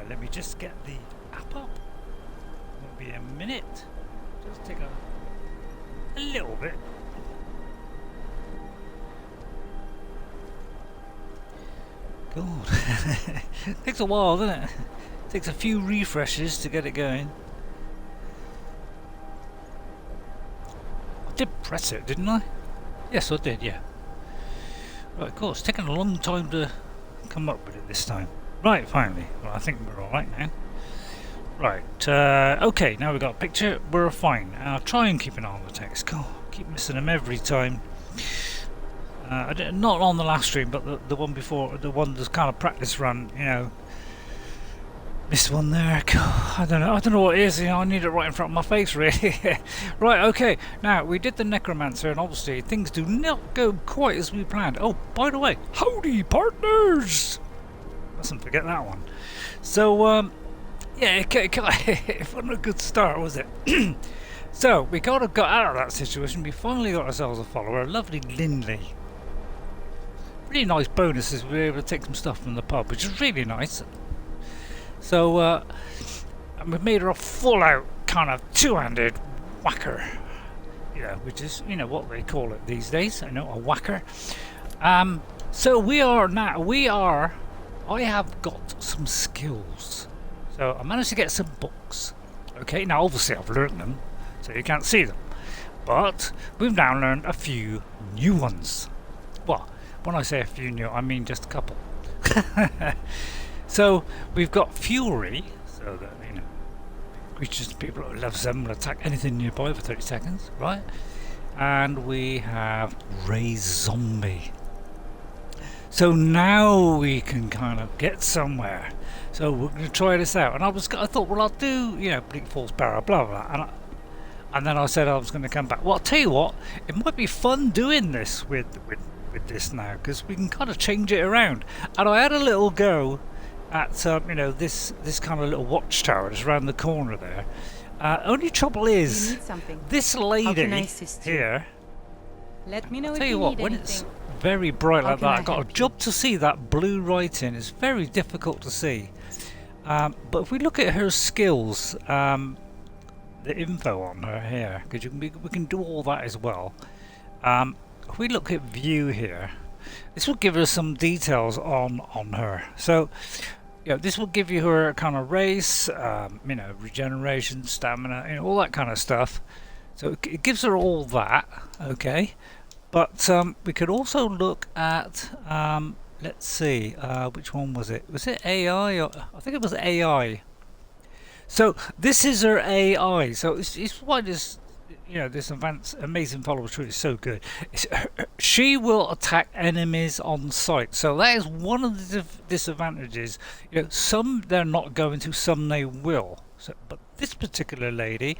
let me just get the app up. Won't be a minute. Just take a little bit. God, takes a while, doesn't it? Takes a few refreshes to get it going. I did press it, didn't I? Yes, I did, yeah. Right, of course, it's taken a long time to come up with it this time. Right, finally. Well, I think we're alright now. Right, okay, now we've got a picture, we're fine. I'll try and keep an eye on the text. God, I keep missing them every time. Not on the last stream, but the one before, the one that's kind of practice run, you know. Missed one there. God, I don't know what it is, you know, I need it right in front of my face, really. Right, okay, now we did the Necromancer, and obviously things do not go quite as we planned. Oh, by the way, howdy partners! Mustn't forget that one. So, yeah, it wasn't a good start, was it? So, we kind of got out of that situation. We finally got ourselves a follower, a lovely Lindley. Really nice bonuses. We were able to take some stuff from the pub, which is really nice. So, and we've made her a full-out kind of two-handed whacker. You know, which is, you know, what they call it these days. I know, a whacker. So I have got some skills. So I managed to get some books. Okay, now obviously I've learned them, so you can't see them. But we've now learned a few new ones. Well, when I say a few new, I mean just a couple. So we've got Fury, so that, you know, creatures, people who love them will attack anything nearby for 30 seconds, right? And we have RayRay Zombie. So now we can kind of get somewhere. So we're going to try this out. And I thought, well, I'll do, you know, Bleak Falls Barrow, blah, blah. And then I said I was going to come back. Well, I'll tell you what, it might be fun doing this with this now, because we can kind of change it around. And I had a little go at, you know, this kind of little watchtower that's around the corner there. Only trouble is, this lady here, let me know tell you what, when it's very bright like that, I've got a job to see that blue writing. It's very difficult to see. But if we look at her skills, the info on her here, because we can do all that as well. If we look at view here, this will give us some details on her. So, you know, this will give you her kind of race, you know, regeneration, stamina, you know, all that kind of stuff. So it gives her all that, okay. But we could also look at, let's see, which one was it? Was it AI? Or, I think it was AI. So this is her AI. So it's why this, you know, this amazing follower tree is so good. She will attack enemies on sight. So that is one of the disadvantages. You know, some they're not going to, some they will. So, but this particular lady,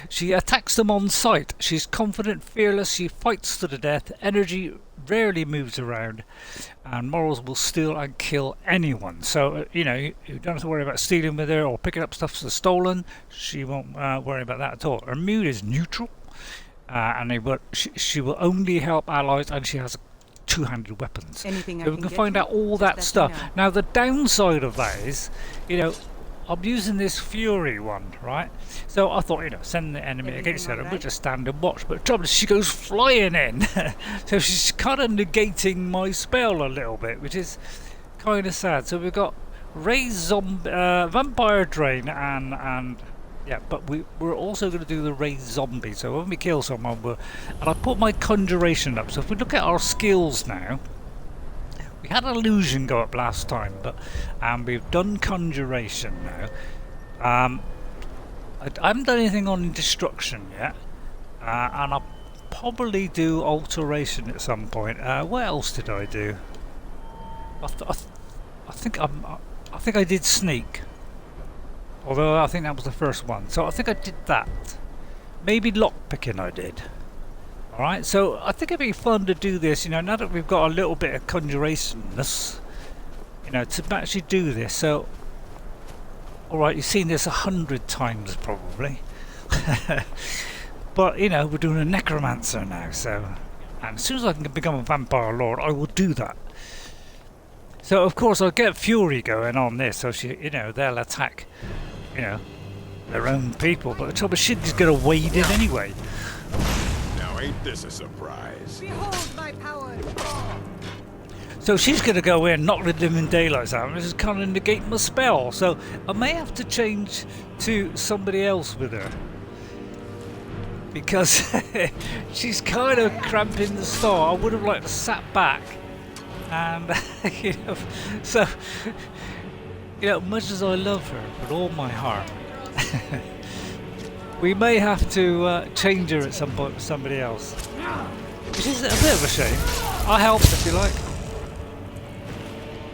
she attacks them on sight. She's confident, fearless, she fights to the death, energy rarely moves around, and morals will steal and kill anyone. So, you know, you don't have to worry about stealing with her or picking up stuff that's stolen. She won't worry about that at all. Her mood is neutral, and she will only help allies, and she has two-handed weapons. So we can find out all that stuff. Now, the downside of that is, you know, I'm using this Fury one, right? So I thought, you know, send the enemy against her, and we'll just stand and watch. But the trouble is, she goes flying in. So she's kind of negating my spell a little bit, which is kind of sad. So we've got RayRay Zombie, Vampire Drain, and yeah, but we're also going to do the RayRay Zombie. So when we kill someone, and I put my Conjuration up. So if we look at our skills now, we had Illusion go up last time, but we've done Conjuration now. I haven't done anything on Destruction yet, and I'll probably do Alteration at some point. What else did I do? I think I did Sneak, although I think that was the first one. So I think I did that. Maybe Lockpicking I did. Alright, so I think it'd be fun to do this, you know, now that we've got a little bit of conjuration-ness, you know, to actually do this. So, alright, you've seen this 100 times probably. But, you know, we're doing a Necromancer now, so, and as soon as I can become a Vampire Lord, I will do that. So of course I'll get Fury going on this, so she, you know, they'll attack, you know, their own people. But the trouble is, she's gonna wade in anyway. Now ain't this a surprise? Behold my power. So she's gonna go in, knock the living daylights out, and this is kind of negate my spell. So I may have to change to somebody else with her, because she's kind of cramping the start. I would have liked to sat back. And you know, so you know, much as I love her with all my heart, we may have to change her at some point with somebody else, which is a bit of a shame. I'll help if you like.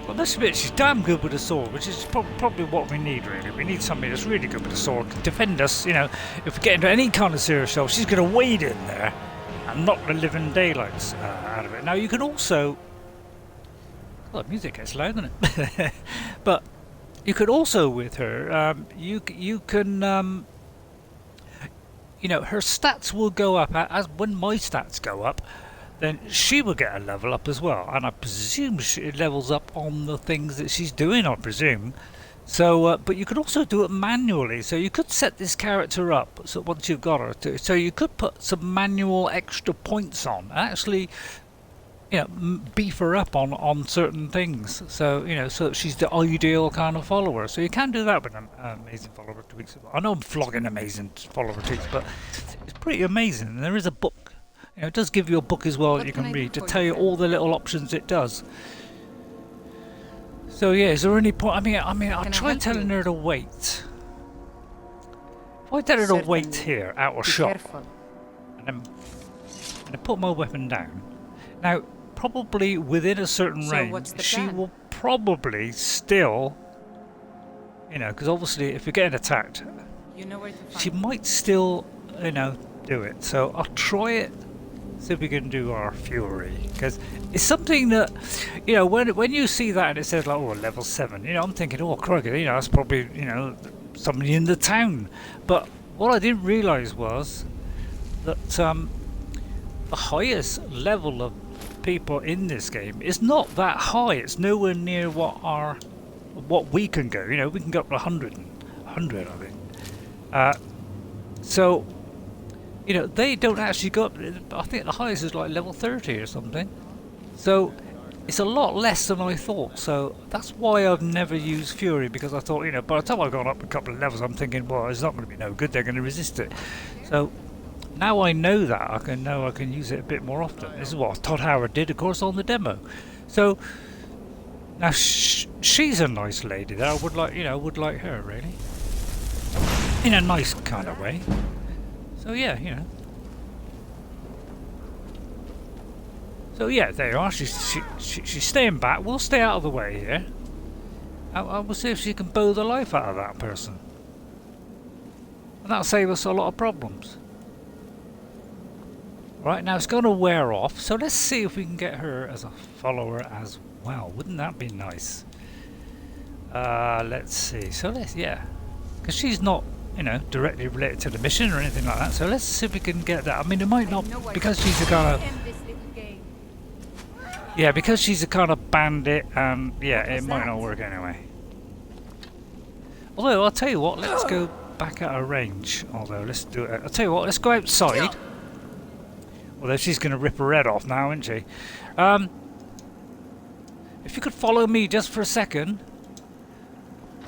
But I must admit, she's damn good with a sword, which is probably what we need, really. We need somebody that's really good with a sword, can defend us. You know, if we get into any kind of serious trouble, she's going to wade in there and knock the living daylights out of it. Now you can also. Well, the music gets loud, doesn't it? But you could also, with her, you can, you know, her stats will go up as when my stats go up. Then she will get a level up as well, and I presume she levels up on the things that she's doing. I presume. So, but you could also do it manually. So you could set this character up. So once you've got her, so you could put some manual extra points on, and actually. You know, beef her up on certain things, so you know, so that she's the ideal kind of follower. So you can do that with an amazing follower tweaks. I know I'm flogging amazing follower tweaks, but it's pretty amazing. And there is a book. You know, it does give you a book as well that you can read to tell you all the little options it does. So yeah, is there any point? I mean, I tried telling her to wait. If I tell her to wait here, out of shot, and then put my weapon down. Now. Probably within a certain range, she will probably still, you know, because obviously if you're getting attacked, You know where to find she might still, you know, do it. So I'll try it, see if we can do our Fury, because it's something that, you know, when you see that and it says like, oh, level 7, you know, I'm thinking, oh, crikey, you know, that's probably, you know, somebody in the town. But what I didn't realise was that the highest level of people in this game is not that high. It's nowhere near what we can go. You know, we can go up to 100 I think. So you know, they don't actually go up. I think the highest is like level 30 or something. So it's a lot less than I thought. So that's why I've never used Fury, because I thought, you know, by the time I've gone up a couple of levels, I'm thinking, well, it's not going to be no good. They're going to resist it. So now I know that, I can use it a bit more often. This is what Todd Howard did, of course, on the demo. So now she's a nice lady that I would like, you know, would like her really, in a nice kind of way. So yeah, you know. So yeah, there you are. She's staying back. We'll stay out of the way here. I will see if she can bow the life out of that person, and that'll save us a lot of problems. Right, now it's going to wear off, so let's see if we can get her as a follower as well. Wouldn't that be nice? Let's see. So yeah, because she's not, you know, directly related to the mission or anything like that. So let's see if we can get that. I mean, it might not, because she's a kind of, yeah, because she's a kind of bandit, and yeah, it might not work anyway. Although I'll tell you what, let's go back at a range. Although let's do it. I'll tell you what, let's go outside. Although she's going to rip her head off now, isn't she? If you could follow me just for a second.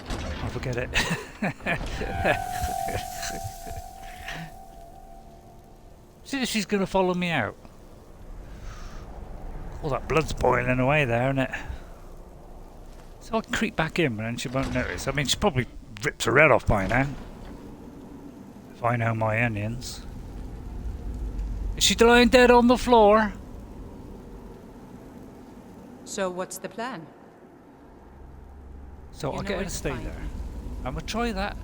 I'll forget it. See if she's going to follow me out. All that blood's boiling away there, isn't it? So I'll creep back in, and then she won't notice. I mean, she probably ripped her head off by now. If I know my onions. Is she lying dead on the floor? So what's the plan? So I'll get her to stay there. I'm going to try that.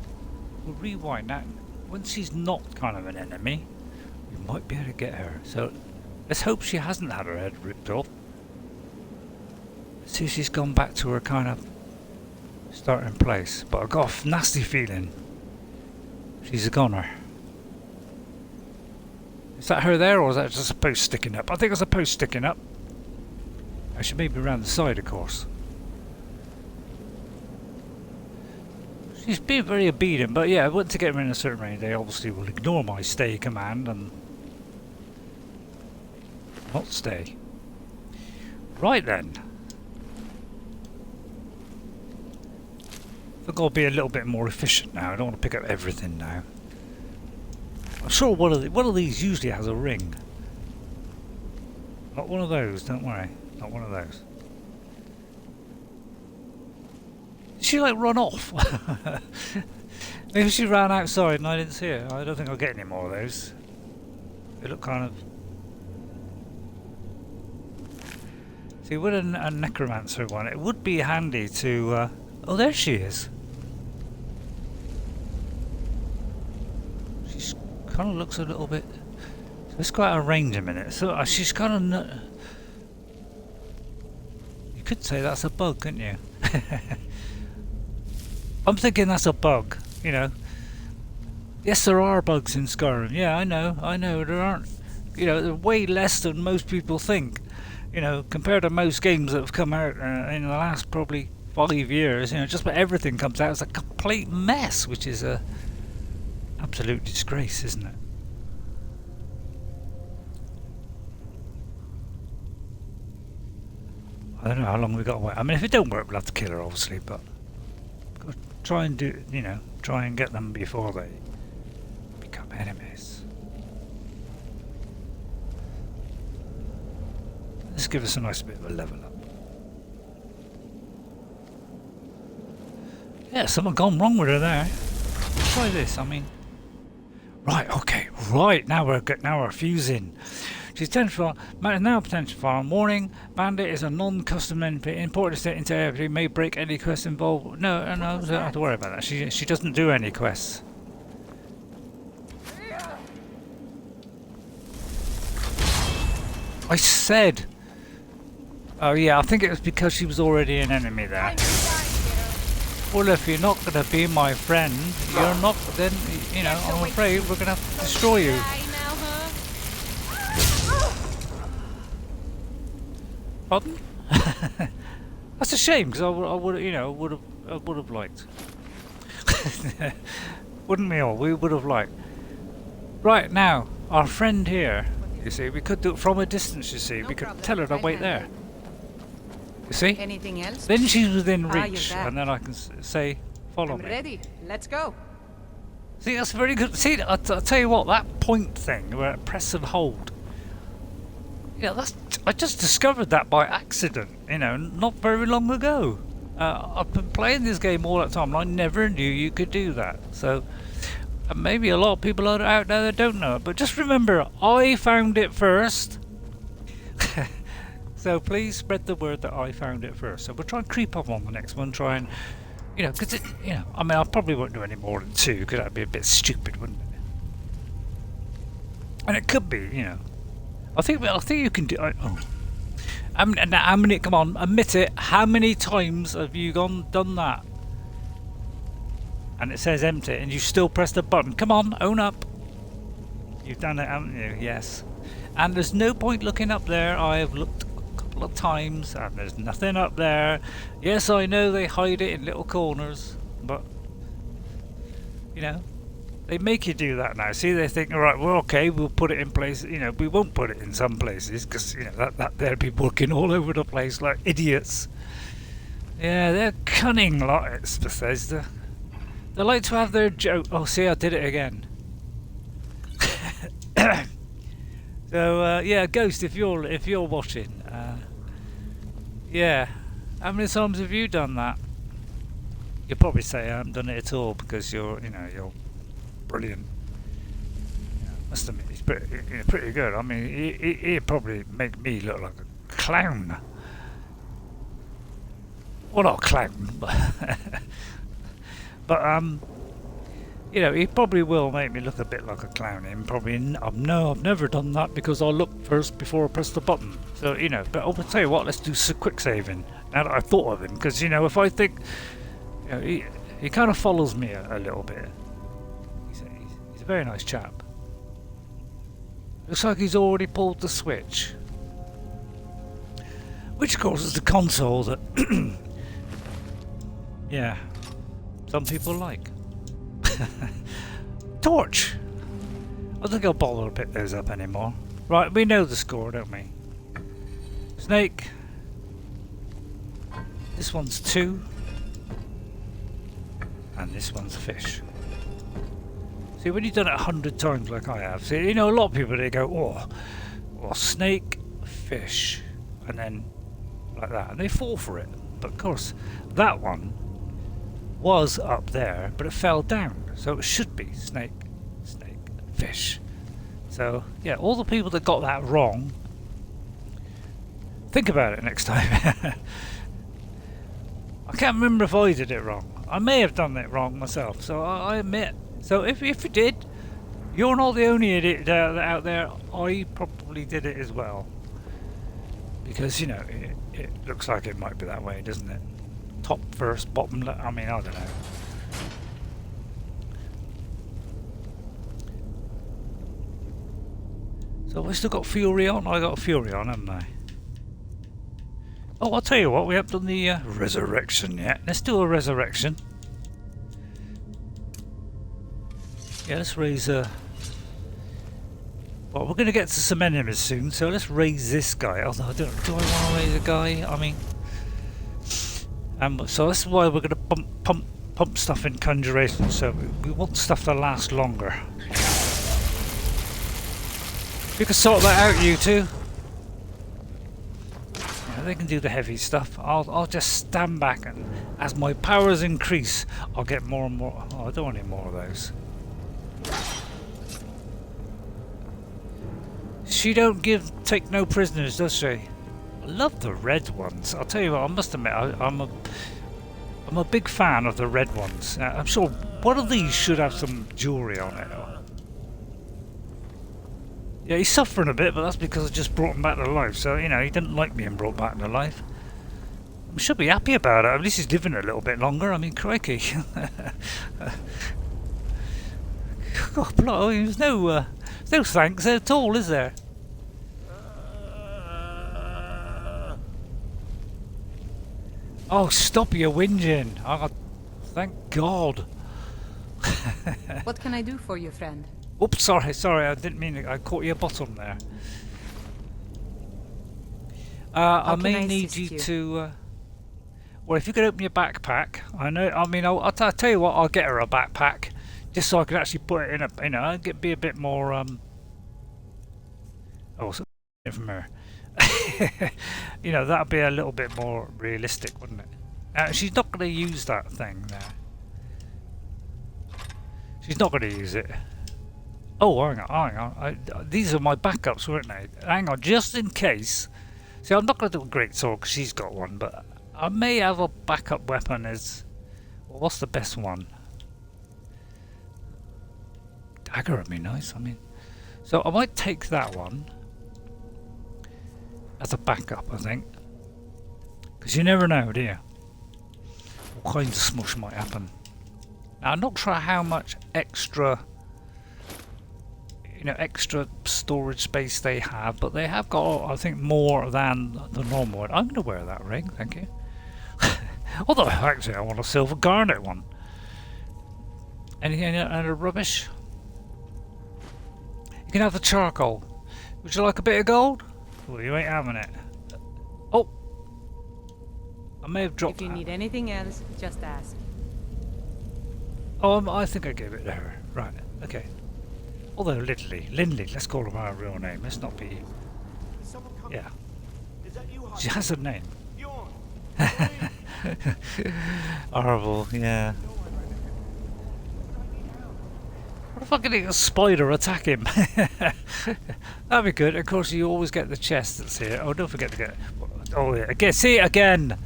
We'll rewind that. Once she's not kind of an enemy, we might be able to get her. So let's hope she hasn't had her head ripped off. See if she's gone back to her kind of starting place. But I've got a nasty feeling she's a goner. Is that her there, or is that just a post sticking up? I think it's a post sticking up. I should maybe around the side, of course. She's being very obedient, but yeah, once to get them in a certain range, they obviously will ignore my stay command and not stay. Right then. I think I'll be a little bit more efficient now. I don't want to pick up everything now. I'm sure one of these usually has a ring. Not one of those, don't worry. Not one of those. Did she like run off? Maybe she ran outside and I didn't see her. I don't think I'll get any more of those. They look kind of... See, with a Necromancer one, it would be handy to... Oh, there she is. She kind of looks a little bit... Let's go out of range a minute. So she's kind of... You could say that's a bug, couldn't you? I'm thinking that's a bug, you know. Yes, there are bugs in Skyrim. Yeah, I know. There aren't. You know, they're way less than most people think. You know, compared to most games that have come out in the last probably 5 years, you know, just about everything comes out as a complete mess, which is a absolute disgrace, isn't it? I don't know how long we got to wait. I mean, if it don't work, we'll have to kill her, obviously, but gotta try and do, you know, try and get them before they become enemies. Let's give us a nice bit of a level up. Yeah, something gone wrong with her there. Try this. I mean, right, okay, right. Now we're fusing. She's potential now potential farm. Warning: Bandit is a non-custom entity. Important state into every may break any quest involved. No, don't have to worry about that. She doesn't do any quests. I said. Oh yeah, I think it was because she was already an enemy there. Well, if you're not going to be my friend, you're not. Then you know, I'm afraid we're going to have to destroy you. Pardon? That's a shame because I would, you know, would have liked. Wouldn't we all? We would have liked. Right now, our friend here. You see, we could do it from a distance. You see, we could tell her to wait there. You see? Anything else? Then she's within reach, and then I can say, "Follow me." Ready. Let's go. See, that's very good. See, I'll tell you what, that point thing where it press and hold. Yeah, I just discovered that by accident, you know, not very long ago. I've been playing this game all that time and I never knew you could do that. So, maybe a lot of people out there that don't know it, but just remember, I found it first. So please spread the word that I found it first. So we'll try and creep up on the next one, try and, you know, because you know, I mean, I probably won't do any more than 2, because that'd be a bit stupid, wouldn't it? And it could be, you know. I think you can do. Oh, how many? Come on, admit it. How many times have you done that? And it says empty, and you still press the button. Come on, own up. You've done it, haven't you? Yes. And there's no point looking up there. I have looked a couple of times, and there's nothing up there. Yes, I know they hide it in little corners, but you know. They make you do that now. See, they think, all right, well, okay, we'll put it in place. You know, we won't put it in some places because you know that they'll be working all over the place like idiots. Yeah, they're cunning lots, Bethesda. They like to have their joke. Oh, see, I did it again. So yeah, Ghost, if you're watching, yeah, how many times have you done that? You'll probably say I haven't done it at all because you're brilliant. Yeah, must admit, he's pretty good. I mean, he'd probably make me look like a clown. Well, not a clown, but you know, he probably will make me look a bit like a clown. And probably, no, I've never done that because I look first before I press the button. So you know, but I'll tell you what, let's do some quick saving. Now that I've thought of him, because you know, if I think, you know, he kind of follows me a little bit. He's a very nice chap. Looks like he's already pulled the switch. Which causes the console that... yeah. some people like. Torch! I don't think I'll bother to pick those up anymore. Right, we know the score, don't we? Snake. This one's 2. And this one's fish. See, when you've done it 100 times like I have, see, you know, a lot of people, they go, oh, well, snake, fish, and then like that, and they fall for it. But of course, that one was up there, but it fell down, so it should be snake, snake, fish. So, yeah, all the people that got that wrong, think about it next time. I can't remember if I did it wrong. I may have done it wrong myself, so I admit. So if you did, you're not the only idiot out there. I probably did it as well. Because, you know, it looks like it might be that way, doesn't it? Top first, bottom left, I mean, I don't know. So we still got Fury on? I got Fury on, haven't I? Oh, I'll tell you what, we haven't done the resurrection yet. Let's do a resurrection. Yeah, let's raise well, we're going to get to some enemies soon, so let's raise this guy. Although I don't, do I want to raise a guy? I mean, so that's why we're going to pump stuff in conjuration. So we want stuff to last longer. You can sort that out, you two. Yeah, they can do the heavy stuff. I'll just stand back, and as my powers increase, I'll get more and more. Oh, I don't want any more of those. She don't take no prisoners, does she? I love the red ones. I'll tell you what, I must admit, I'm a big fan of the red ones. I'm sure one of these should have some jewellery on it. Yeah, he's suffering a bit, but that's because I just brought him back to life. So, you know, he didn't like being brought back to life. I should be happy about it. At least he's living a little bit longer. I mean, crikey. God, there's no thanks at all, is there? Oh, stop your whinging! Oh, thank God. What can I do for you, friend? Oops, sorry, I didn't mean it. I caught your bottom there. I may need you to. Well, if you could open your backpack, I know. I mean, I'll tell you what. I'll get her a backpack, just so I can actually put it in a. You know, be a bit more. Oh, so from her. You know, that'd be a little bit more realistic, wouldn't it? She's not going to use that thing there. She's not going to use it. Oh, hang on. These are my backups, weren't they? Hang on, just in case. See, I'm not going to do a great sword because she's got one, but I may have a backup weapon as... Well, what's the best one? Dagger would be nice, I mean. So I might take that one as a backup, I think. Because you never know, do you? All kinds of smush might happen. Now, I'm not sure how much extra... You know, extra storage space they have, but they have got, I think, more than the normal one. I'm going to wear that ring, thank you. Although, actually, I want a silver garnet one. Anything other rubbish? You can have the charcoal. Would you like a bit of gold? Well, you ain't having it. Oh! I may have dropped If you need anything else, just ask. Oh, I think I gave it to her. Right, okay. Although Lindley, let's call her by her real name. Let's not be... Yeah. She has a name. Horrible, yeah. What if I could get a spider attack him? That'd be good. Of course, you always get the chest that's here. Oh, don't forget to get... Oh, yeah. Again, see it again!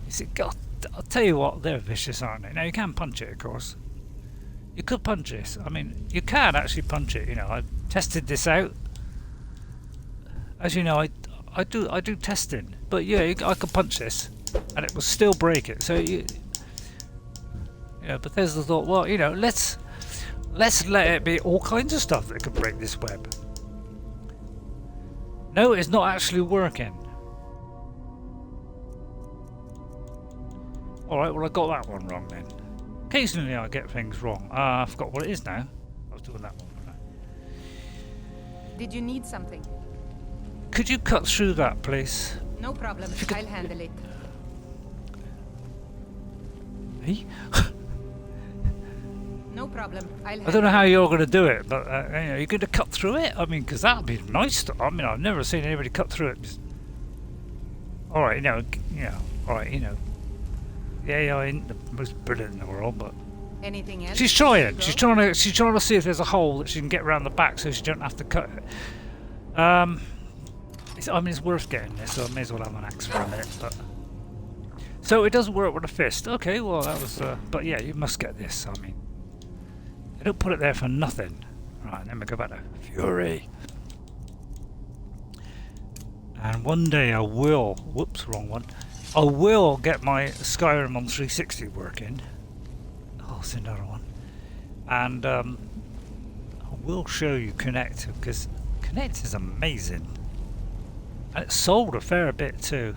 You see, God, I'll tell you what, they're vicious, aren't they? Now, you can punch it, of course. You could punch this. I mean, you can actually punch it. You know, I tested this out. As you know, I do testing. But yeah, I could punch this, and it will still break it. So you know, Bethesda thought, well, you know, let's let it be all kinds of stuff that could break this web. No, it's not actually working. All right, well, I got that one wrong then. Occasionally I get things wrong. I forgot what it is now. I was doing that one. Did you need something? Could you cut through that, please? No problem. I'll handle it. Hey? No problem. I'll I don't know how you're going to do it, but you know, you're going to cut through it? I mean, because that'd be nice. I mean, I've never seen anybody cut through it. Just... Alright, you know, alright, you know. The AI ain't the most brilliant in the world, but... Anything else? She's trying. She's trying to see if there's a hole that she can get around the back so she don't have to cut it. I mean, it's worth getting this, so I may as well have an axe for a minute. But so it doesn't work with a fist. Okay, well that was. But yeah, you must get this. I mean, they don't put it there for nothing. Right, then we go back to Fury. And one day I will. Whoops, wrong one. I will get my Skyrim on 360 working. Oh, it's another one. And I will show you Connect, because Connect is amazing. And it sold a fair bit too.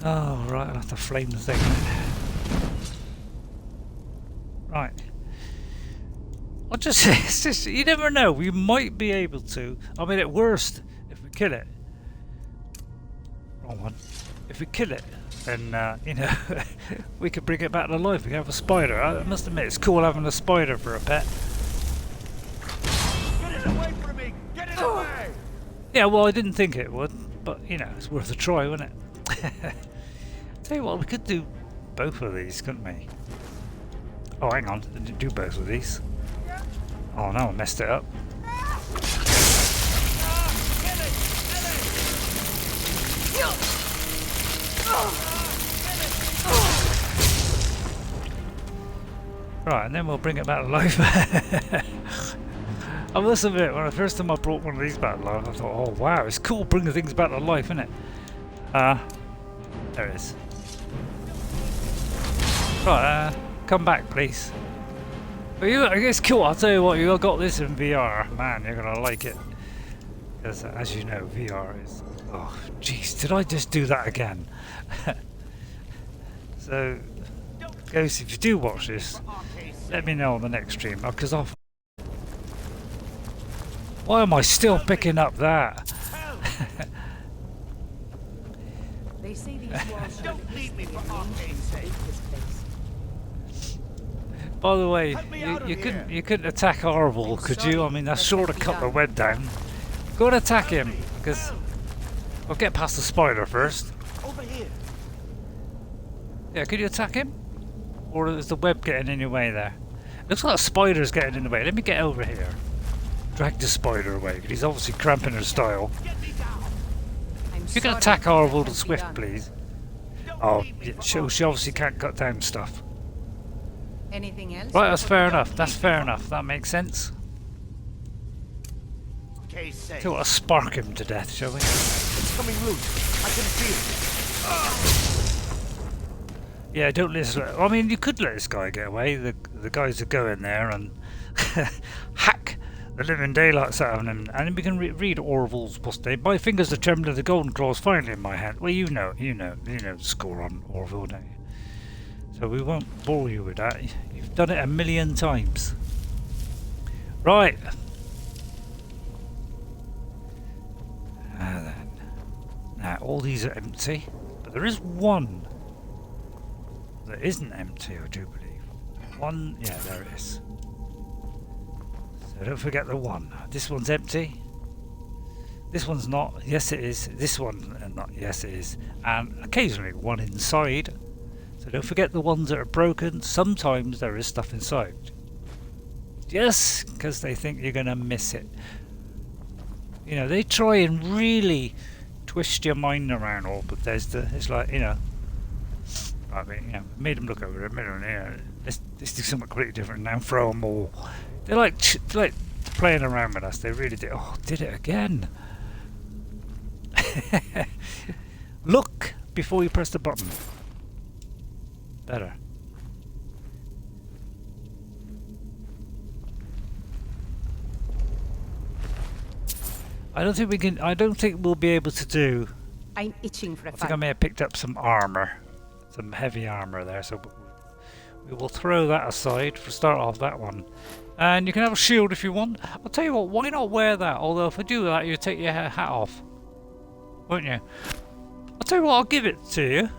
Oh, right, I'll have to flame the thing. Right. I'll just say, it's just, you never know, we might be able to. I mean, at worst, if we kill it. Wrong one. If we kill it, then, you know, we could bring it back to life. We can have a spider. I must admit, it's cool having a spider for a pet. Get it away from me! Get it away! Yeah, well, I didn't think it would, but, you know, it's worth a try, wasn't it? Tell you what, we could do both of these, couldn't we? Oh, hang on, I didn't do both of these. Oh, no, I messed it up. Right, and then we'll bring it back to life. I must admit, when the first time I brought one of these back to life, I thought, oh wow, it's cool bringing things back to life, isn't it? There it is. Right, come back, please. But it's cool, I'll tell you what, you got this in VR. Man, you're going to like it. Because, as you know, VR is... Oh, jeez, did I just do that again? So, Ghost, if you do watch this, let me know on the next stream, because I'll... Why am I still picking up that? They say these walls don't leave me for arcade's sake. By the way, you couldn't attack Orville, could you? I mean, that's sure to cut the web down. Go and attack him, because I'll get past the spider first. Over here. Yeah, could you attack him? Or is the web getting in your way there? Looks like a spider's getting in the way. Let me get over here. Drag the spider away, because he's obviously cramping her style. You can attack Orville the Swift, please. Oh, yeah, she obviously can't cut down stuff. Anything else? Right, that's fair enough. That's fair enough. That makes sense. Tell what, spark him to death, shall we? It's coming loose. I can feel it. Yeah, don't listen. I mean, you could let this guy get away. The guys that go in there and hack the living daylights out of him, and then we can read Orville's post-day. My fingers are trembling, the golden claws finally in my hand. Well, you know the score on Orville, don't you? So we won't bore you with that. You've done it 1,000,000 times. Right. Now all these are empty, but there is one that isn't empty, I do believe. One, yeah, there it is. So don't forget the one. This one's empty. This one's not. Yes, it is. This one, not. Yes, it is. And occasionally one inside. So don't forget the ones that are broken. Sometimes there is stuff inside. Yes, because they think you're going to miss it. You know, they try and really twist your mind around all, but there's it's like, you know, I mean, you know, made them look over it, made them, you know, let's do something completely different now, throw them all. They're like playing around with us, they really did. Oh, did it again. Look before you press the button. Better. I don't think we can. I don't think we'll be able to do. I'm itching for a I think I may have picked up some armor, some heavy armor there, so We will throw that aside for start off that one. And you can have a shield if you want. I'll tell you what, why not wear that? Although if I do that, you take your hat off. Won't you? I'll tell you what, I'll give it to you.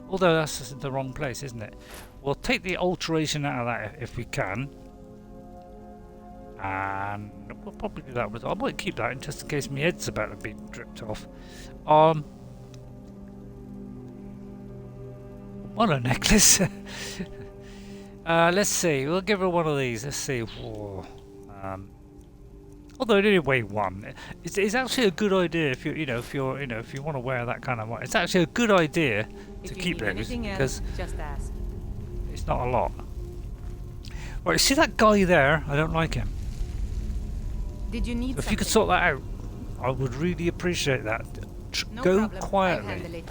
Although that's just the wrong place, isn't it? We'll take the alteration out of that if we can. And we'll probably do that with... I might keep that in just in case my head's about to be dripped off. What a necklace. Let's see. We'll give her one of these. Let's see. Whoa. Although it only weigh one, it's actually a good idea if you want to wear that kind of one. It's actually a good idea to keep those because just ask. it's not a lot. Right, see that guy there? I don't like him. Did you need So if you could sort that out, I would really appreciate that. No Go problem. quietly. I'll handle it.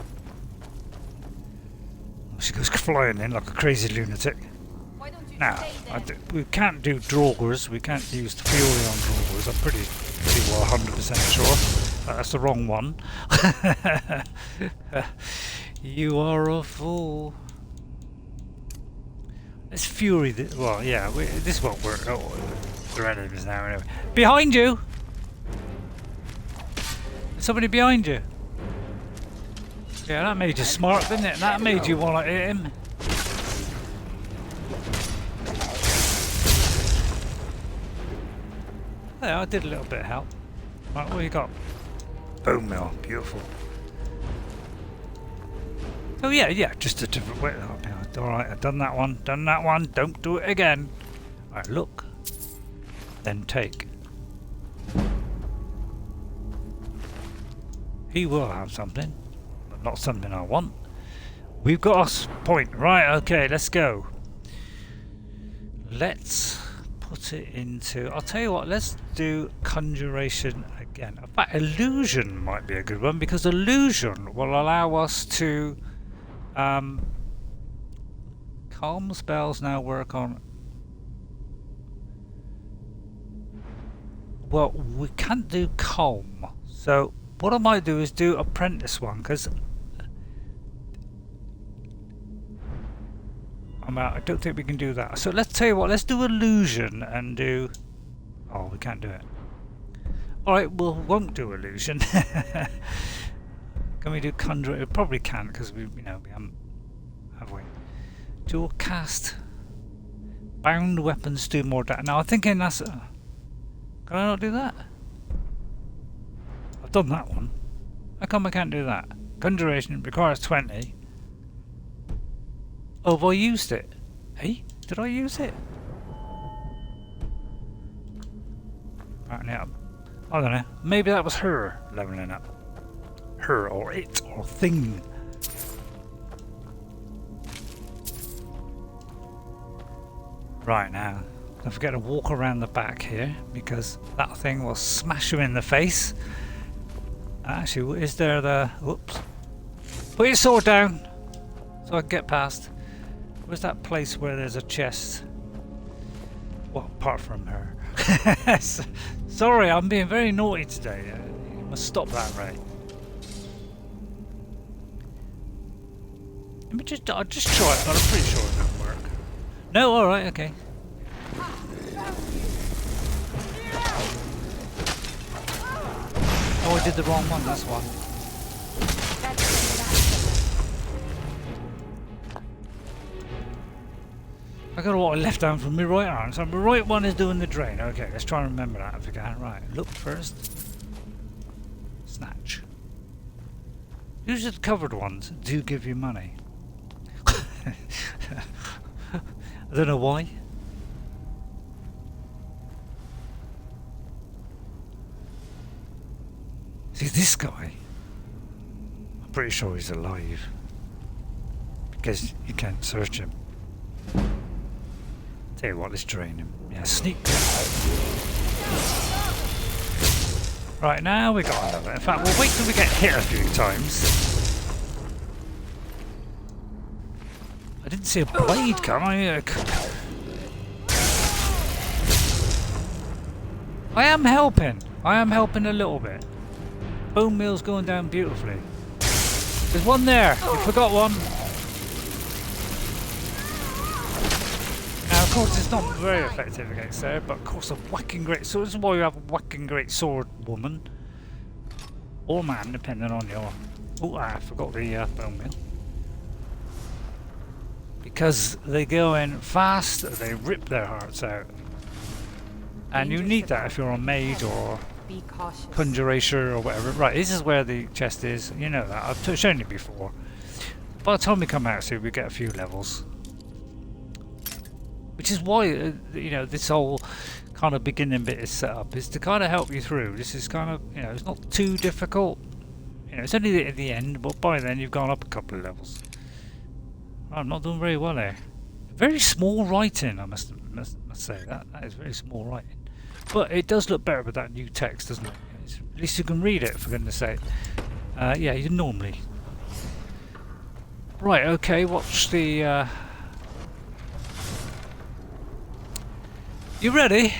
She goes flying in like a crazy lunatic. Why don't you Now, stay there? we can't do draugrs. We can't use the fury on draugrs. I'm pretty well 100% sure. That's the wrong one. You are a fool. Let's fury this. Well, yeah, this won't work. Oh, they're enemies now anyway. Behind you! Somebody behind you. Yeah, that made you smart, didn't it? That made you want to hit him. Yeah, I did a little bit of help. Right, what you got? Bone mill, beautiful. Oh yeah, just a different way. Oh, alright, I've done that one, don't do it again. Alright, look. Then take. He will have something, but not something I want. We've got a point. Right, okay, let's go. Let's put it into... I'll tell you what, let's do Conjuration again. In fact, Illusion might be a good one, because Illusion will allow us to... Calm spells now work on... Well, we can't do Calm. So, what I might do is do Apprentice one, because... I don't think we can do that. So let's tell you what, let's do Illusion and do... Oh, we can't do it. Alright, well, won't do Illusion. Can we do Conjure? We probably can't because we haven't, have we? Dual cast. Bound weapons do more damage. Now I'm thinking that's... can I not do that? I've done that one. How come I can't do that? Conjuration requires 20. Oh, have I used it? Hey, did I use it? Right now, I don't know. Maybe that was her leveling up. Her or it or thing. Right now, don't forget to walk around the back here because that thing will smash you in the face. Actually, is there the... Whoops. Put your sword down so I can get past. Where's that place where there's a chest? Well, apart from her. Sorry, I'm being very naughty today. You must stop that, Ray. Let me I'll just try it, but I'm pretty sure it won't work. No, alright, okay. Oh, I did the wrong one, that's why. I got what I left down from my right arm, so my right one is doing the drain. Okay, let's try and remember that if we can. Right, look first. Snatch. Usually the covered ones do give you money. I don't know why. See this guy? I'm pretty sure he's alive. Because you can't search him. Tell you what, let's drain him. Yeah, sneak. Right, now we got another. In fact, we'll wait till we get hit a few times. I didn't see a blade come. I am helping. I am helping a little bit. Bone mill's going down beautifully. There's one there. You forgot one. course, it's not very effective against there, but of course a whacking great sword. This is why you have a whacking great sword woman. Or man, depending on your... Oh, I forgot the bone gun. Because they go in fast, they rip their hearts out. And you need that if you're a mage or Be cautious. conjuration or whatever. Right, this is where the chest is. You know that. I've shown you before. By the time we come out soon, we get a few levels. Which is why, you know, this whole kind of beginning bit is set up, is to kind of help you through. This is kind of, you know, it's not too difficult. You know, it's only at the end, but by then you've gone up a couple of levels. I'm not doing very well there. Very small writing, I must say that. That is very small writing. But it does look better with that new text, doesn't it? At least you can read it, for goodness sake. Yeah, you normally. Right, okay, watch the... You ready?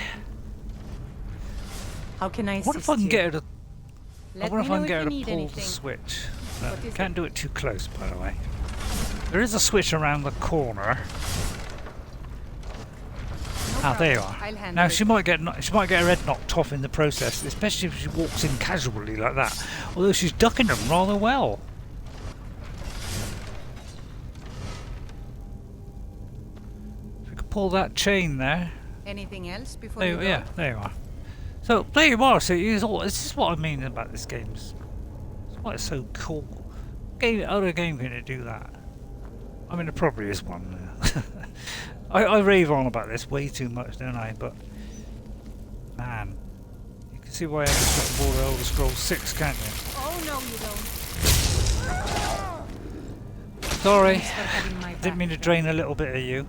How can I What if assist I can you? get her to... Let I wonder me if I know can if get her you to need pull the anything. switch. What is Can't do it too close, by the way. There is a switch around the corner. No There you problem. are. I'll handle Now it. she might get her head knocked off in the process, especially if she walks in casually like that. Although she's ducking them rather well. If we could pull that chain there. Anything else before There, you go? yeah, there you are. So there you are. So this is what I mean about this game. It's why it's so cool. Other game can do that? I mean, there probably is one. I rave on about this way too much, don't I? But man, you can see why I haven't got more Elder Scrolls 6, can't you? Oh no, you don't. Sorry, Thanks for having my didn't back, mean to friend. drain a little bit of you.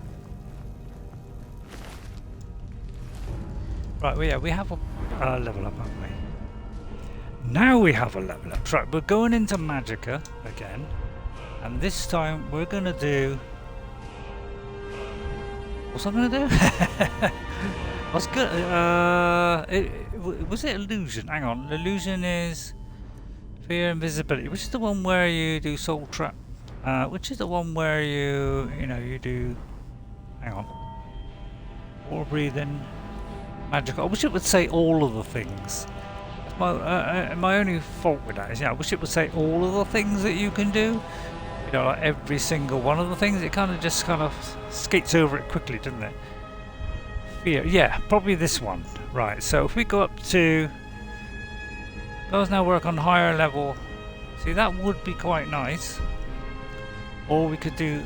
Right, well, yeah, we have a level up, haven't we? Now we have a level up. Right, we're going into Magicka again, and this time we're gonna do. What's I gonna do? I was good. Was it illusion? Hang on, illusion is fear, invisibility. Which is the one where you do soul trap? Which is the one where you do. Hang on. Or breathing. Magic. I wish it would say all of the things. My only fault with that is, I wish it would say all of the things that you can do. You know, like every single one of the things. It kind of skates over it quickly, doesn't it? Fear. Yeah, probably this one. Right. So if we go up to, those now work on higher level. See, that would be quite nice. Or we could do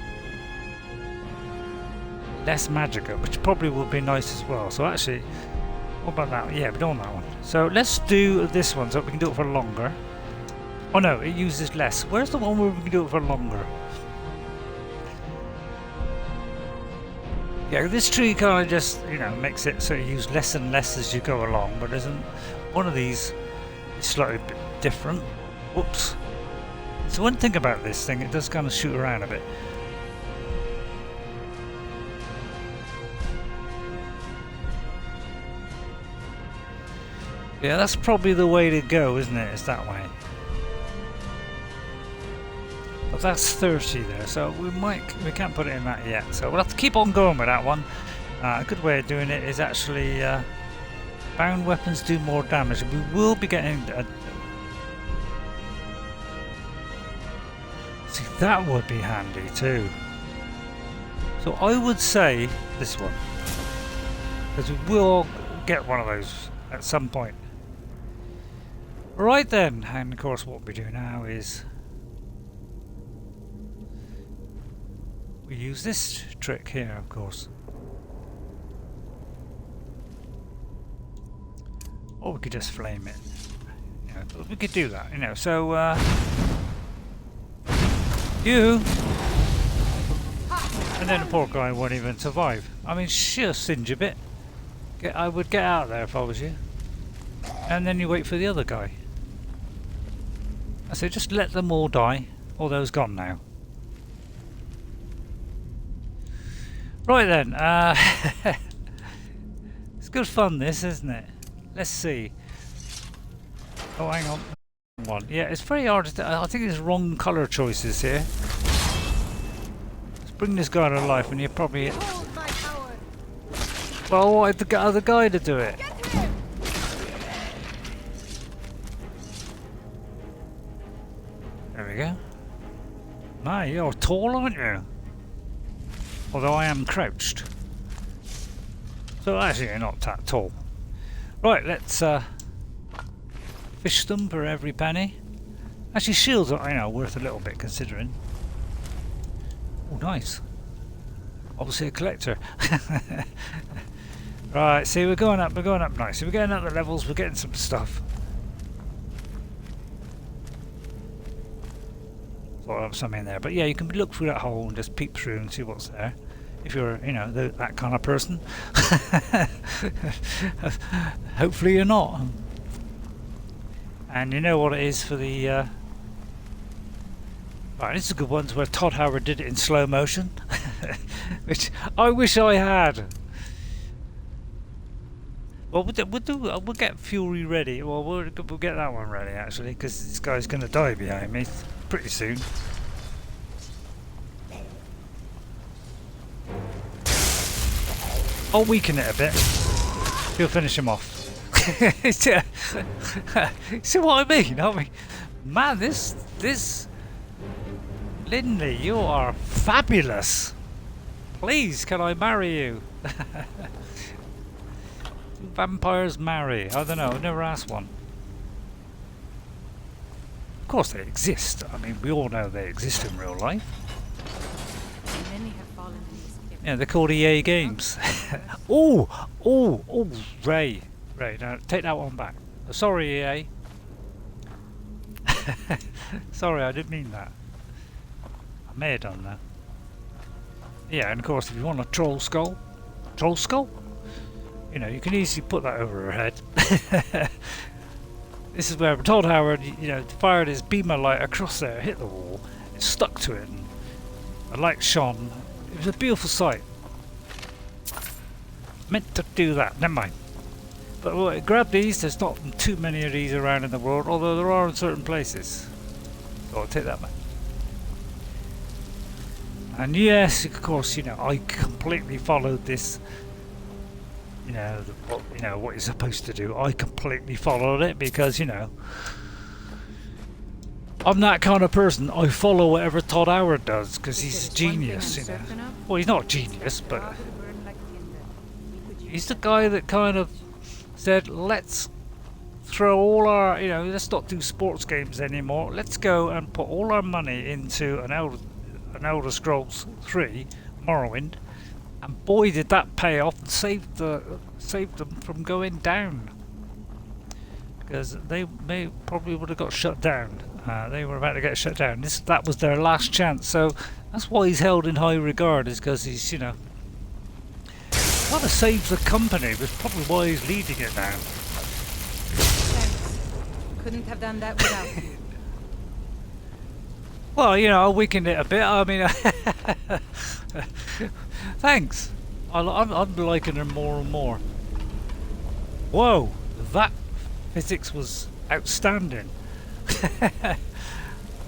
less Magicka, which probably would be nice as well. So actually, what about that? Yeah, we don't want that one. So let's do this one so we can do it for longer. Oh no, it uses less. Where's the one where we can do it for longer? Yeah, this tree kind of just, makes it so you use less and less as you go along, but isn't one of these is slightly bit different. Whoops. So one thing about this thing, it does kind of shoot around a bit. Yeah, that's probably the way to go, isn't it? It's that way. But that's 30 there, so we can't put it in that yet. So we'll have to keep on going with that one. A good way of doing it is actually bound weapons do more damage. We will be getting see, that would be handy too. So I would say this one, because we will get one of those at some point. Right then, and of course what we do now is we use this trick here, of course. Or we could just flame it. But we could do that, so you and then the poor guy won't even survive. I mean, sheer singe a bit. I would get out there if I was you. And then you wait for the other guy. I say just let them all die. All those gone now. Right then, it's good fun this, isn't it? Let's see. Oh, hang on. One. Yeah, it's very hard to I think there's wrong colour choices here. Let's bring this guy to life and you probably... Well, I wanted the other guy to do it. There we go. My, you're tall, aren't you? Although I am crouched. So actually you're not that tall. Right, let's fish them for every penny. Actually shields are, I know, worth a little bit considering. Oh, nice. Obviously a collector. Right, see, we're going up nicely. We're getting up the levels, we're getting some stuff. Thought I'll have some in there, but yeah, you can look through that hole and just peep through and see what's there. If you're, you know, that kind of person. Hopefully you're not. And you know what it is for the... Right, this is a good one where Todd Howard did it in slow motion. Which I wish I had. Well, we'll get Fury ready. Well, we'll get that one ready actually, because this guy's going to die behind me pretty soon. I'll weaken it a bit. He'll finish him off. See what I mean? Man, this Lindley, you are fabulous. Please, can I marry you? Do vampires marry? I don't know. I've never asked one. Of course, they exist. I mean, we all know they exist in real life. Many have fallen in this pit. Yeah, they're called EA games. Oh, Ray. Now take that one back. Oh, sorry, EA. Sorry, I didn't mean that. I may have done that. Yeah, and of course, if you want a troll skull, you know, you can easily put that over her head. This is where Todd Howard, you know, fired his beamer light across there, hit the wall, it stuck to it, and the light shone. It was a beautiful sight. Meant to do that, never mind. But well, grab these, there's not too many of these around in the world, although there are in certain places. So I'll take that back. And yes, of course, you know, I completely followed this. You know, what you're supposed to do. I completely followed it because, you know, I'm that kind of person. I follow whatever Todd Howard does because he's a genius, you know. Well, he's not a genius, but he's the guy that kind of said, let's throw all our, you know, let's not do sports games anymore. Let's go and put all our money into an Elder Scrolls 3 Morrowind. And boy, did that pay off and saved them from going down, because they probably would have got shut down. They were about to get shut down. That was their last chance. So that's why he's held in high regard, is because he's, you know, trying to save the company. That's probably why he's leading it now. Thanks. Couldn't have done that without you. Well, you know, I weakened it a bit. I mean, thanks. I'm liking her more and more. Whoa, that physics was outstanding. I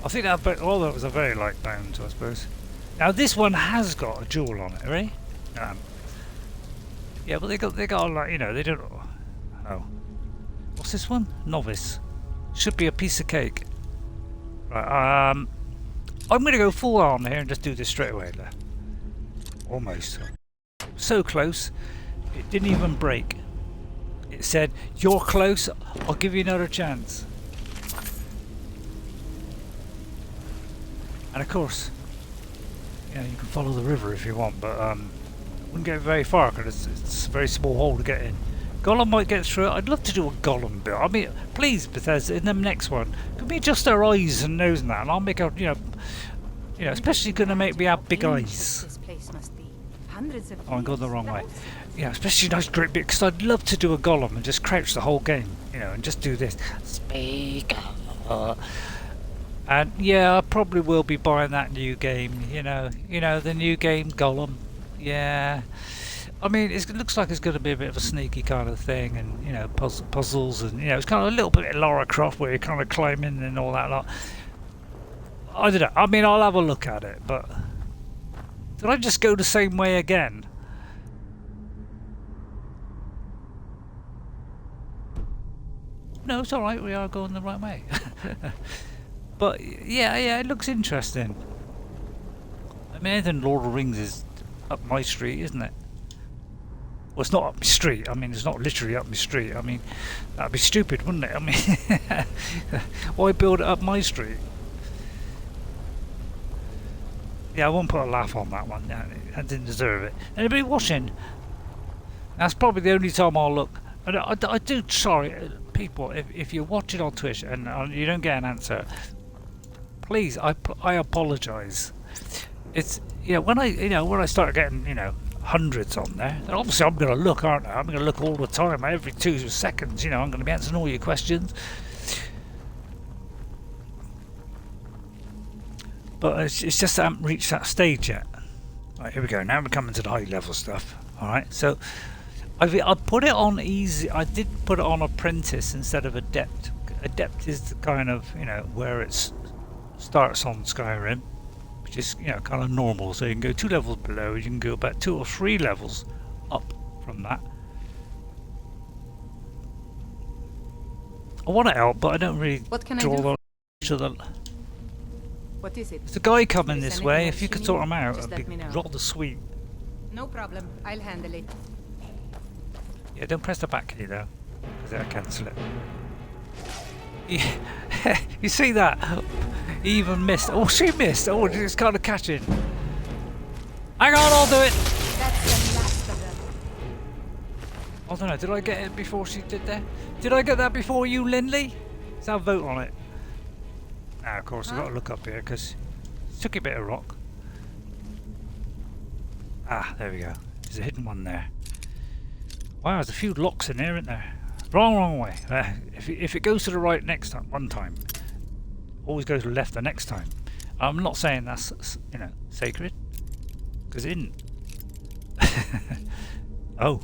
think that, although it was a very light bound, I suppose. Now this one has got a jewel on it, right? Yeah, but they got like, you know, they don't. Oh, what's this one? Novice. Should be a piece of cake. Right. I'm going to go full on here and just do this straight away there. Almost. So close, it didn't even break. It said, you're close, I'll give you another chance. And of course, you know, you can follow the river if you want, but wouldn't get very far because it's a very small hole to get in. Gollum might get through it. I'd love to do a Gollum bit. I mean, please, Bethesda, in the next one, give me just our eyes and nose and that, and I'll make a, you know, especially gonna make me have big eyes. This place must be hundreds of Oh, I'm going the wrong way. Yeah, especially nice great bit, because I'd love to do a Gollum and just crouch the whole game, you know, and just do this. Speak. And yeah, I probably will be buying that new game. You know, the new game Gollum. Yeah. I mean, it looks like it's going to be a bit of a sneaky kind of thing, and you know, puzzles, and you know, it's kind of a little bit Lara Croft where you're kind of climbing and all that lot. I don't know. I mean, I'll have a look at it, but did I just go the same way again? No, it's alright, we are going the right way. But yeah, it looks interesting. I mean, anything Lord of the Rings is up my street, isn't it? Well, it's not up my street. I mean, it's not literally up my street. I mean, that'd be stupid, wouldn't it? I mean, why build it up my street? Yeah, I won't put a laugh on that one. I didn't deserve it. Anybody watching? That's probably the only time I'll look. I do, sorry, people, if you're watching on Twitch and you don't get an answer, please, I apologise. It's, when I start getting, hundreds on there, then obviously I'm going to look, aren't I? I'm going to look all the time, every 2 seconds, I'm going to be answering all your questions. But it's just I haven't reached that stage yet. Right, here we go, now we're coming to the high level stuff. Alright, so I put it on easy. I did put it on apprentice instead of adept. Adept is the kind of, where it starts on Skyrim, which is, kind of normal. So you can go 2 levels below, you can go about 2 or 3 levels up from that. I want to help, but I don't really draw the. What is it? There's a guy coming this way. If you could sort him out, it'd be rather sweet. No problem. I'll handle it. Yeah, don't press the back key though, because that'll cancel it. Yeah. You see that? He even missed. Oh, she missed. Oh, it's kind of catching. Hang on, I'll do it. That's the last of them. I don't know. Did I get it before she did that? Did I get that before you, Lindley? Let's have a vote on it. Now, of course, I've got to look up here because it took a bit of rock. Ah, there we go. There's a hidden one there. Wow, there's a few locks in there, isn't there? Wrong way. If it goes to the right next time, one time, always goes to the left the next time. I'm not saying that's, sacred, because it isn't. Oh,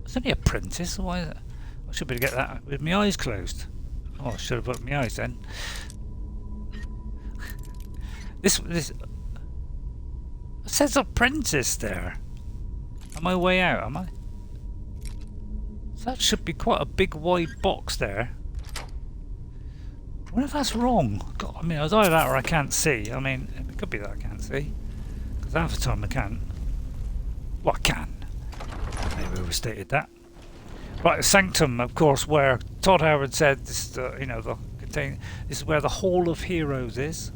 it's only apprentice. Why is it? I should be able to get that with my eyes closed. Oh, I should have put my eyes then. This it says apprentice there. Am I way out? Am I? So that should be quite a big wide box there. I wonder if that's wrong. God, I mean, it's either that or I can't see. I mean, it could be that I can't see. Because half the time I can't. Well, I can. Maybe overstated that. Right, the sanctum, of course, where Todd Howard said this, this is where the Hall of Heroes is.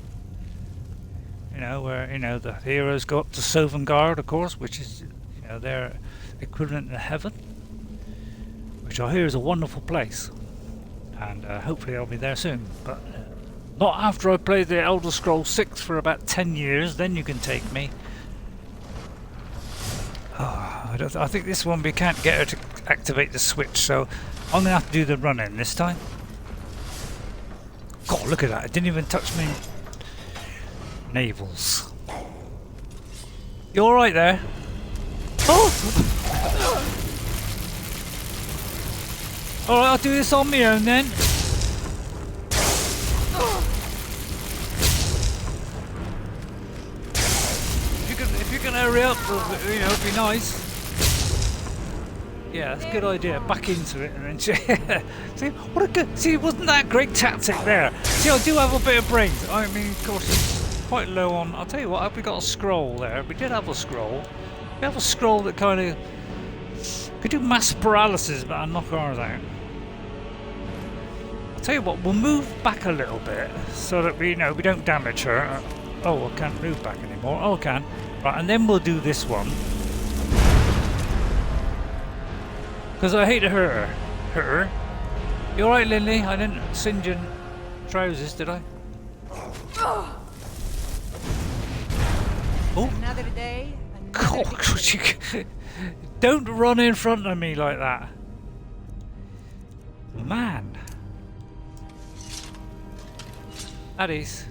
Where the heroes go up to Sovngarde, of course, which is their equivalent in heaven, which I hear is a wonderful place, and hopefully I'll be there soon. But not after I played the Elder Scrolls 6 for about 10 years. Then you can take me. Oh, I think this one we can't get her to activate the switch, so I'm gonna have to do the run-in this time. God, look at that! It didn't even touch me. Navels. You all right there? Oh! All right, I'll do this on my own then. If you can hurry up, it'd be nice. Yeah, that's a good idea. Back into it and then see, what a good. See, wasn't that a great tactic there? See, I do have a bit of brains. I mean, of course, it's quite low on. I'll tell you what. We got a scroll there. We did have a scroll. We have a scroll that kind of could do mass paralysis, but I'll knock ours out. I'll tell you what. We'll move back a little bit so that we don't damage her. Oh, I can't move back anymore. Oh, I can. Right, and then we'll do this one. Because I hate to hurt her. You alright, Lindley? I didn't singe your trousers, did I? Oh! Another day, another God, don't run in front of me like that. Man. That is.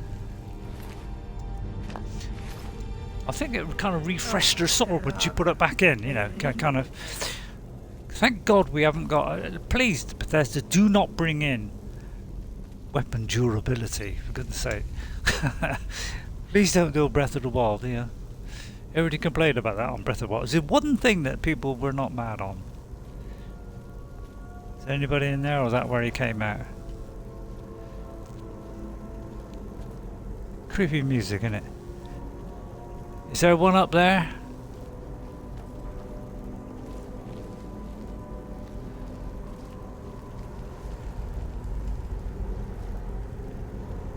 I think it kind of refreshed her sword when she put it back in, kind of. Thank God we haven't got. Please, Bethesda, do not bring in weapon durability, for goodness sake. Please don't do a Breath of the Wild, Everybody complained about that on Breath of the Wild. It's the one thing that people were not mad on. Is there anybody in there, or is that where he came out? Creepy music, isn't it? Is there one up there?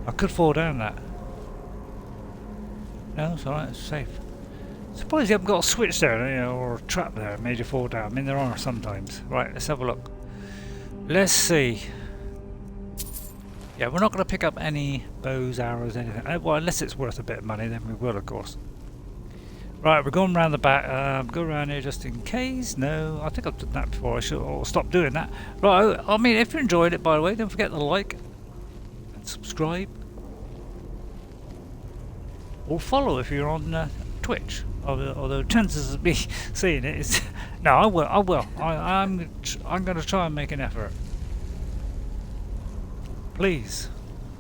I could fall down that. No, it's alright, it's safe. Surprised you haven't got a switch there, you know, or a trap there that made you fall down. I mean, there are sometimes. Right, let's have a look. Let's see. Yeah, we're not going to pick up any bows, arrows, anything. Well, unless it's worth a bit of money, then we will, of course. Right, we're going around the back. Go around here just in case. No, I think I've done that before. I should stop doing that. Right, I mean, if you enjoyed it, by the way, don't forget to like and subscribe. Or follow if you're on Twitch. Although chances of me seeing it is... No, I will. I'm going to try and make an effort. Please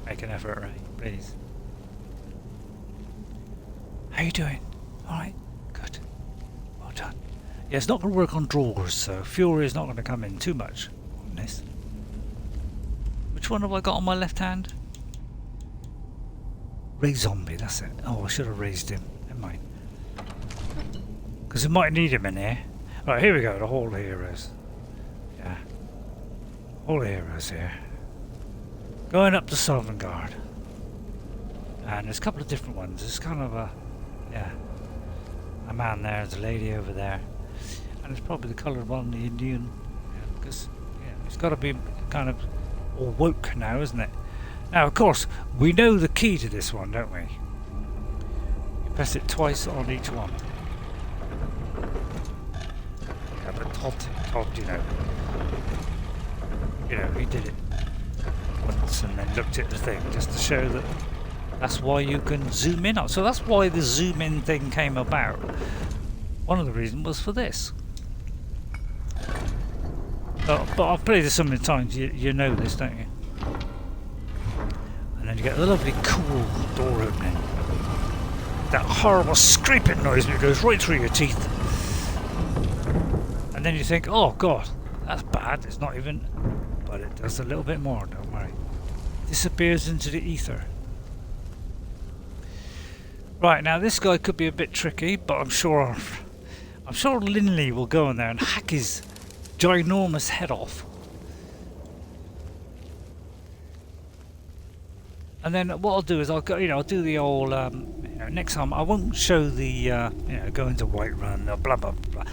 make an effort, Ray. Please. How you doing? Alright, good. Well done. Yeah, it's not going to work on drawers, so Fury is not going to come in too much on this. Which one have I got on my left hand? Ray Zombie, that's it. Oh, I should have raised him. Never mind. Because we might need him in here. Right, here we go, the Hall of Heroes. Yeah. Hall of Heroes here. Going up to Sovngarde. And there's a couple of different ones. There's kind of a... Yeah. A man there, there's a lady over there. And it's probably the colour of one, the Indian. Yeah, because it's got to be kind of all woke now, isn't it? Now, of course, we know the key to this one, don't we? You press it twice on each one. Yeah, but Todd, you know, he did it once and then looked at the thing just to show that that's why you can zoom in on. So that's why the zoom in thing came about. One of the reasons was for this. But I've played this so many times, you know this, don't you? And then you get a lovely cool door opening. That horrible scraping noise that goes right through your teeth. And then you think, oh god, that's bad. It's not even... But it does a little bit more, don't worry. Disappears into the ether. Right, now this guy could be a bit tricky, but I'm sure Linley will go in there and hack his ginormous head off. And then what I'll do is I'll go, I'll do the old, next time I won't show the, go into Whiterun or blah blah blah.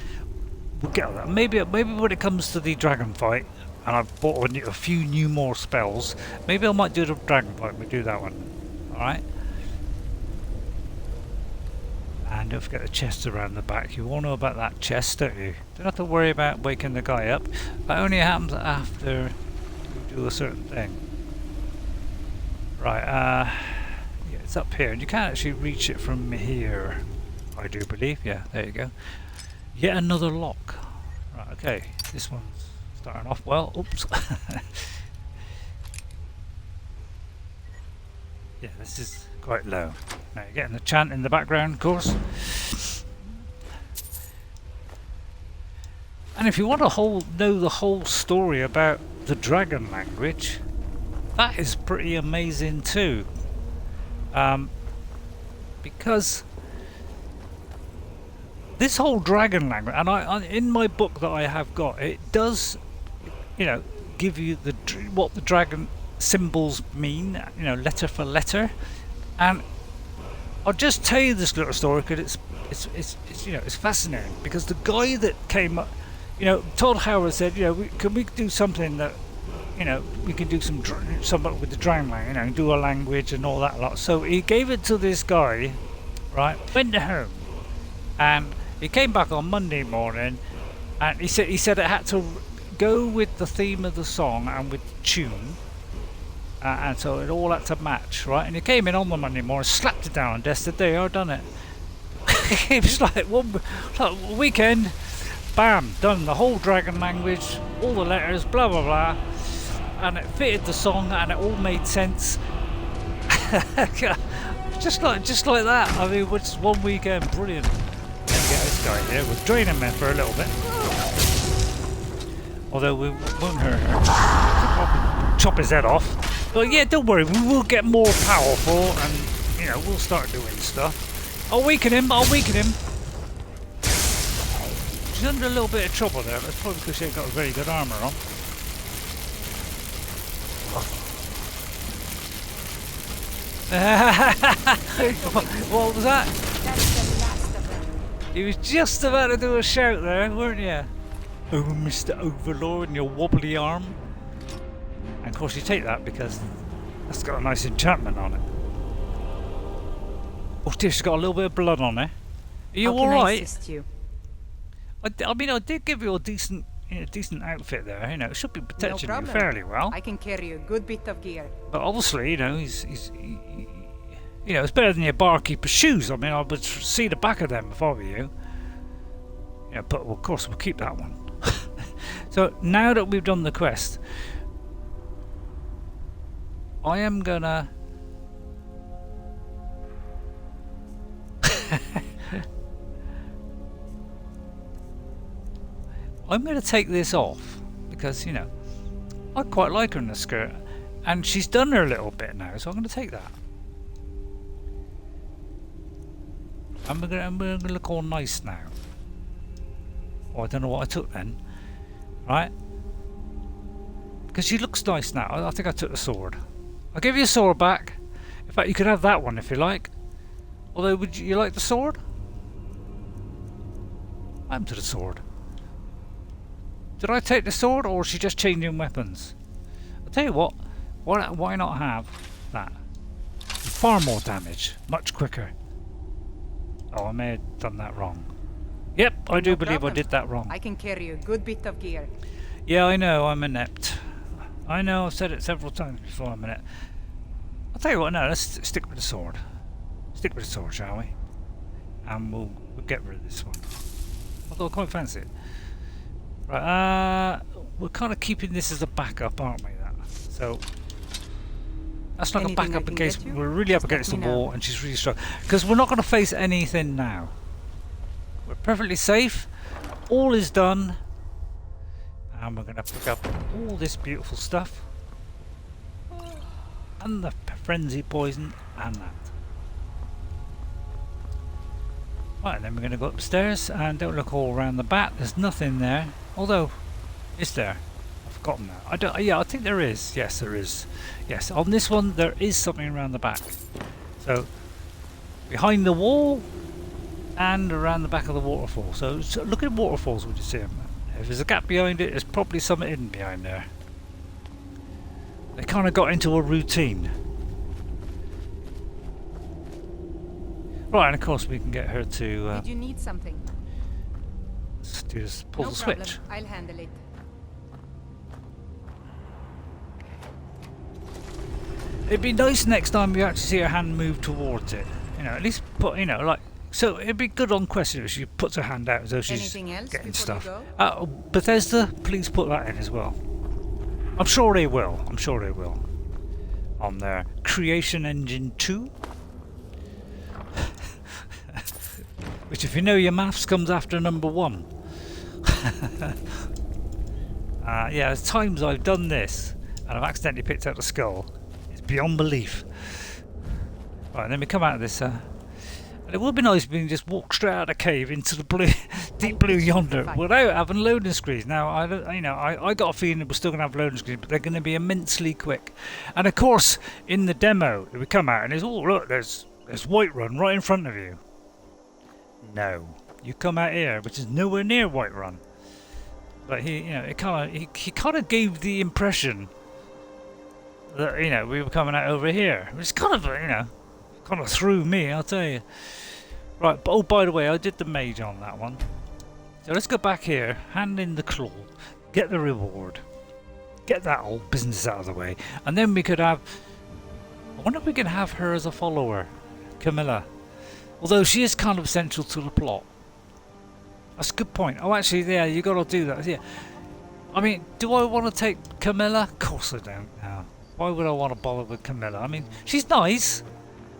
We'll get on that. Maybe when it comes to the dragon fight, and I've bought a few new more spells, maybe I might do the dragon fight. We do that one, all right? And don't forget the chest around the back. You all know about that chest, don't you? Don't have to worry about waking the guy up. That only happens after you do a certain thing. Right, yeah, it's up here, and you can't actually reach it from here, I do believe. Yeah, there you go. Yet another lock. Right, okay, this one's starting off well. Oops. Yeah, this is quite low. Now you're getting the chant in the background, of course. And if you want to know the whole story about the dragon language, that is pretty amazing too. Because this whole dragon language, and I in my book that I have got, it does, give you what the dragon symbols mean, letter for letter. And I'll just tell you this little story because it's fascinating. Because the guy that came up, Todd Howard said, can we do something that, we can do something with the dragon language, do a language and all that lot. So he gave it to this guy, right? Went home, and he came back on Monday morning, and he said it had to go with the theme of the song and with the tune, and so it all had to match, right? And he came in on the Monday morning, slapped it down on desk, said, "There you are, done it." It was like one weekend, bam, done the whole dragon language, all the letters, blah blah blah. And it fitted the song, and it all made sense. just like that. I mean, just one weekend, brilliant. Let me get this guy here. We'll drain him in for a little bit. Although we won't hurt her. We'll chop his head off. But yeah, don't worry, we will get more powerful and, you know, we'll start doing stuff. I'll weaken him, She's under a little bit of trouble there, but it's probably because she ain't got a very good armour on. What was that? That's the last of them. You was just about to do a shout there, weren't you? Oh, Mr. Overlord and your wobbly arm. And of course you take that because that's got a nice enchantment on it. Oh dear, she's got a little bit of blood on her. Are you alright? I mean, I did give you a decent outfit there. You know, it should be protecting you fairly well. I can carry a good bit of gear. But obviously, you know, you know, it's better than your barkeeper's shoes. I mean, I would see the back of them if I were you. Yeah, but of course we'll keep that one. So now that we've done the quest, I am gonna. I'm going to take this off because, you know, I quite like her in the skirt and she's done her a little bit now, so I'm going to take that. I'm going to look all nice now. Oh, I don't know what I took then. Right? Because she looks nice now. I think I took the sword. I'll give you a sword back. In fact, you could have that one if you like. Although, would you like the sword? I'm to the sword. Did I take the sword, or is she just changing weapons? I'll tell you what, why not have that? Far more damage, much quicker. Oh, I may have done that wrong. Yep, I do believe I did that wrong. I can carry a good bit of gear. Yeah, I know, I'm inept. I know, I've said it several times before, I'm inept. I'll tell you what, no, let's stick with the sword. Stick with the sword, shall we? And we'll get rid of this one. Although I quite fancy it. Right, we're kind of keeping this as a backup, aren't we? So that's like a backup in case we're really up against the wall and she's really strong. Because we're not going to face anything now. We're perfectly safe. All is done, and we're going to pick up all this beautiful stuff, and the frenzy poison, and that. Right, and then we're going to go upstairs and don't look all around the back. There's nothing there. Although, is there? I've forgotten that. I don't. Yeah, I think there is. Yes, there is. Yes, on this one there is something around the back. So, behind the wall and around the back of the waterfall. So look at waterfalls when you see them. If there's a gap behind it, there's probably something hidden behind there. They kind of got into a routine. Right, and of course we can get her to. Did you need something? Let's do this. Pull No the problem. switch. I'll handle it. It'd be nice next time you actually see her hand move towards it. You know, at least put. You know, like. So it'd be good on question if she puts her hand out as though she's getting stuff. Bethesda, please put that in as well. I'm sure they will. I'm sure they will. On their Creation Engine 2. Which, if you know your maths, comes after number 1. Yeah, there's times I've done this and I've accidentally picked out the skull. It's beyond belief. Right, then we come out of this. It would be nice if we can just walk straight out of the cave into the blue, deep blue yonder without having loading screens. Now, I don't, you know, I got a feeling that we're still going to have loading screens, but they're going to be immensely quick. And of course, in the demo, we come out and there's look, there's Whiterun right in front of you. No, you come out here, which is nowhere near Whiterun. But he kind of gave the impression that we were coming out over here, which kind of kind of threw me, I'll tell you. Right, but oh, by the way, I did the mage on that one. So let's go back here, hand in the claw, get the reward, get that old business out of the way, and then we could have. I wonder if we can have her as a follower, Camilla. Although she is kind of essential to the plot. That's a good point. Oh, actually, yeah, you got to do that. Yeah. I mean, do I want to take Camilla? Of course I don't. No. Why would I want to bother with Camilla? I mean, she's nice.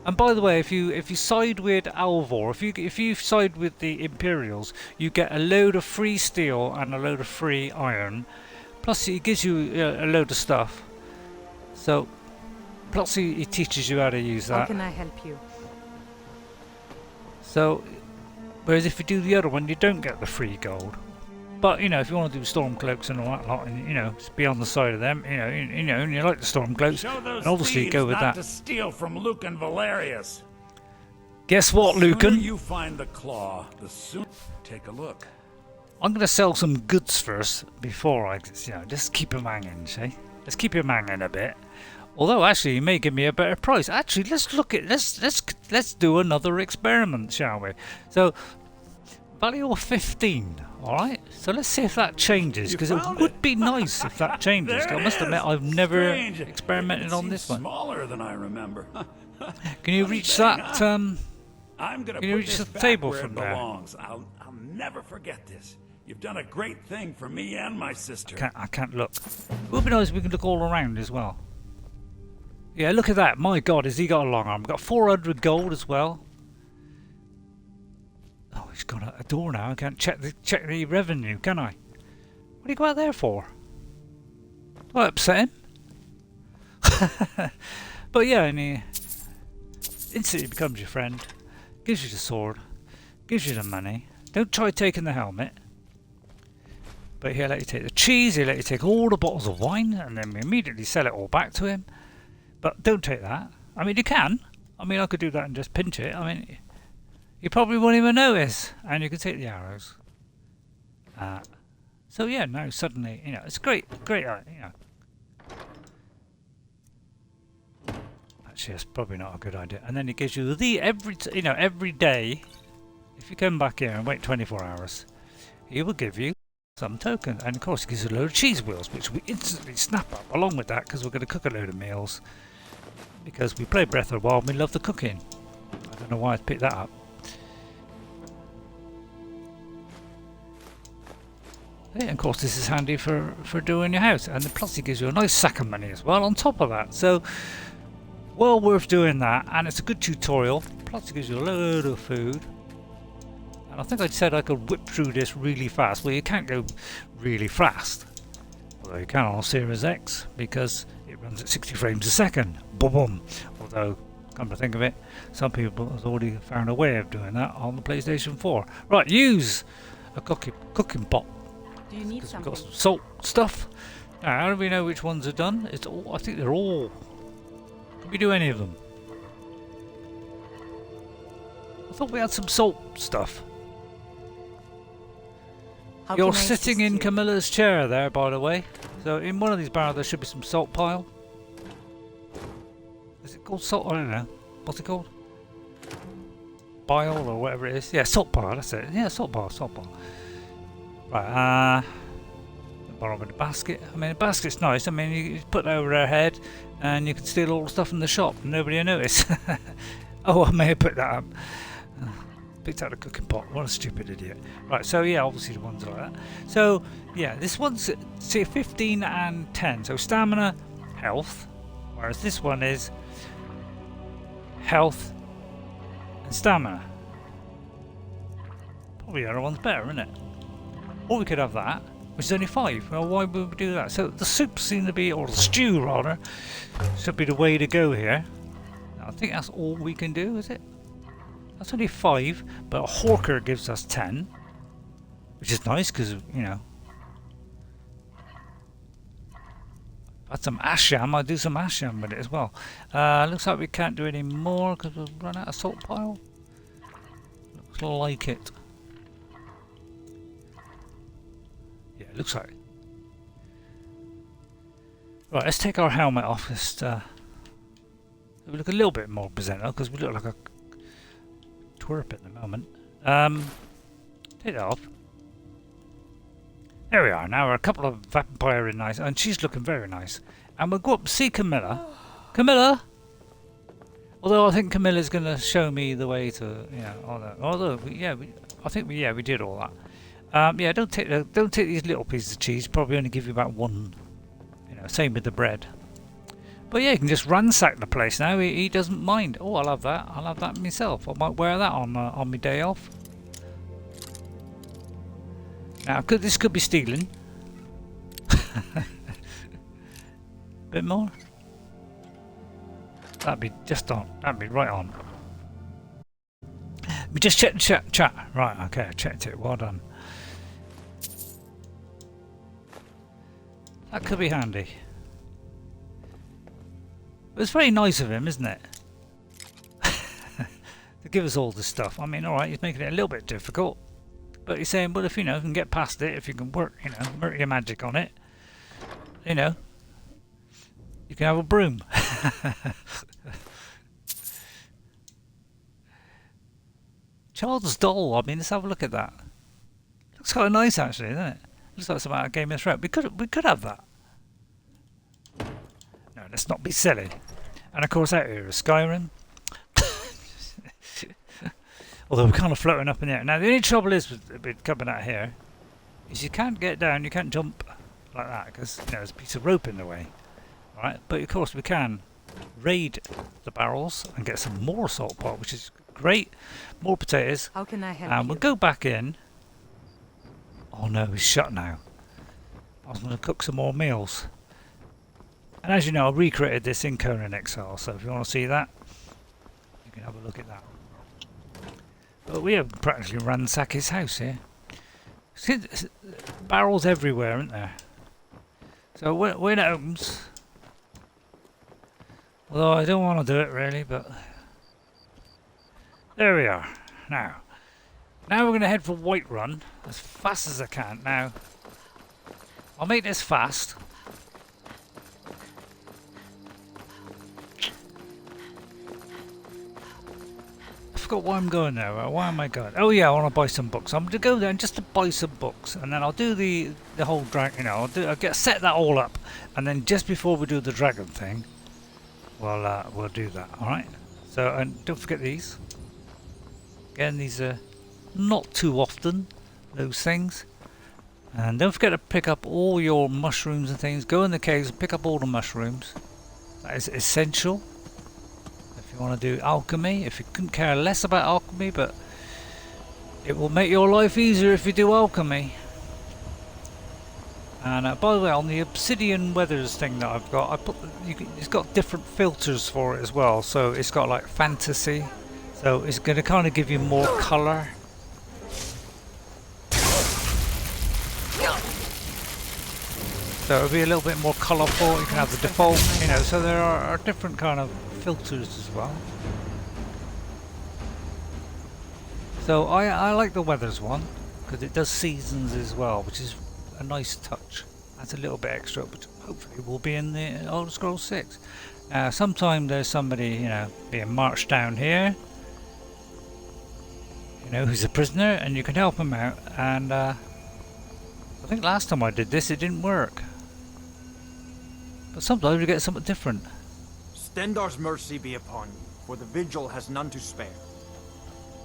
And by the way, if you side with Alvor, if you side with the Imperials, you get a load of free steel and a load of free iron Plus he gives you a load of stuff. So, plus he teaches you how to use How that. can I help you? So, whereas if you do the other one, you don't get the free gold. But you know, if you want to do storm cloaks and all that lot, and you know, just be on the side of them, you know, and you like the storm cloaks, Show those and obviously thieves go with not that. to steal from Luke and Valerius. Guess what, The sooner Lucan? you find the claw, the sooner. Take a look. I'm gonna sell some goods first before I, just keep him hanging. See, let's keep him hanging a bit. Although actually, he may give me a better price. Actually, let's do another experiment, shall we? So, value of 15. All right. So let's see if that changes, because it found would be nice if that changes. There I it must admit, is. I've never Strange. experimented It on seems this one. Smaller than I remember. Can you Funny reach thing, that? huh? I'm gonna Can you put reach this the back table where from it there? belongs. I'll never forget this. You've done a great thing for me and my sister. I can't look. It would be nice if we can look all around as well. Yeah, look at that. My God, has he got a long arm? We've got 400 gold as well. Oh, he's got a door now. I can't check the revenue, can I? What do you go out there for? Do I upset him? But yeah, and he instantly becomes your friend. Gives you the sword. Gives you the money. Don't try taking the helmet. But he'll let you take the cheese, he'll let you take all the bottles of wine, and then we immediately sell it all back to him. But don't take that. I mean, you can. I mean, I could do that and just pinch it. I mean, you probably won't even notice. And you can take the arrows. So yeah, now suddenly, it's great, Actually, that's probably not a good idea. And then it gives you every day, if you come back here and wait 24 hours, he will give you some token, and of course it gives you a load of cheese wheels, which we instantly snap up along with that, because we're going to cook a load of meals, because we play Breath of the Wild and we love the cooking. I don't know why I picked that up. Yeah, and of course this is handy for doing your house, and plus it gives you a nice sack of money as well on top of that, so well worth doing that, and it's a good tutorial, plus it gives you a load of food. I think I said I could whip through this really fast. Well, you can't go really fast. Although you can on Series X, because it runs at 60 frames a second. Boom, boom. Although, come to think of it, some people have already found a way of doing that on the PlayStation 4. Right, use a cooking pot. Do you need We've something? got some salt stuff. Now, how do we know which ones are done? It's all. I think they're all. Can we do any of them? I thought we had some salt stuff. How You're can I sitting assist in you? Camilla's chair there, by the way. So in one of these barrels there should be some salt pile. Is it called salt? I don't know. What's it called? Bile or whatever it is. Yeah, salt pile, that's it. Yeah, salt pile. Right, bottom of the basket. I mean, the basket's nice. I mean, you put it over their head and you can steal all the stuff from the shop and nobody will notice. Oh, I may have put that up. Picked out a cooking pot. What a stupid idiot. Right, so yeah, obviously the ones like that. So yeah, this one's say 15 and 10. So stamina, health, whereas this one is health and stamina. Probably the other one's better, isn't it? Or we could have that, which is only 5. Well, why would we do that? So the soup seems to be, or the stew rather, should be the way to go here. I think that's all we can do, is it? That's only 5, but a Hawker gives us 10, which is nice because, Had some asham, I'll do some asham with it as well. Looks like we can't do any more because we've run out of salt pile. Looks like it. Yeah, it looks like it. Right, let's take our helmet off. Just we look a little bit more presentable because we look like a twerp at the moment. Take that off. There we are. Now we're a couple of vampire in nice, and she's looking very nice. And we'll go up and see Camilla. Camilla. Although I think Camilla's going to show me the way to, all that. Although, I think we did all that. Yeah, don't take these little pieces of cheese. Probably only give you about one. Same with the bread. But yeah, you can just ransack the place now. He doesn't mind. Oh, I'll have that. I'll have that myself. I might wear that on my day off. Now, this could be stealing. Bit more? That'd be just on. That'd be right on. We just checked the chat. Right, okay, I checked it. Well done. That could be handy. But it's very nice of him, isn't it? To give us all this stuff. I mean, alright, he's making it a little bit difficult. But he's saying, well, if you know, you can get past it, if you can work, you know, work your magic on it, you know, you can have a broom. Child's doll. I mean, let's have a look at that. Looks quite nice, actually, doesn't it? Looks like something out of Game of Thrones. We could have that. No, let's not be silly. And of course, out here is Skyrim. Although we're kind of floating up in the air. Now, the only trouble is with coming out here is you can't get down. You can't jump like that because you know there's a piece of rope in the way. All right, but of course we can raid the barrels and get some more salt pot, which is great. More potatoes. How can I help And you? we'll go back in. Oh no, it's shut now. I was going to cook some more meals. And as you know, I recreated this in Conan Exile, so if you want to see that, you can have a look at that. But we have practically ransacked his house here. Barrels everywhere, aren't there? So when it opens, although I don't want to do it really, but there we are. Now we're going to head for Whiterun as fast as I can. Now, I'll make this fast. I forgot why I'm going there. Why am I going? Oh yeah, I want to buy some books. I'm going to go there just to buy some books, and then I'll do the whole dragon. You know, I'll set that all up, and then just before we do the dragon thing, we'll do that. All right. So and don't forget these. Again, these are not too often those things, and don't forget to pick up all your mushrooms and things. Go in the caves and pick up all the mushrooms. That is essential. You want to do alchemy, if you couldn't care less about alchemy, but it will make your life easier if you do alchemy. And by the way, on the obsidian weathers thing that I've got, it's got different filters for it as well. So it's got like fantasy, so it's going to kind of give you more colour. So it'll be a little bit more colourful. You can have the default, you know. So there are different kind of filters as well. So I like the weathers one because it does seasons as well, which is a nice touch. That's a little bit extra, but hopefully will be in the Elder Scrolls 6. Sometime there's somebody, you know, being marched down here, you know, who's a prisoner, and you can help him out. And I think last time I did this, it didn't work. But sometimes you get something different. Stendar's mercy be upon you, for the vigil has none to spare.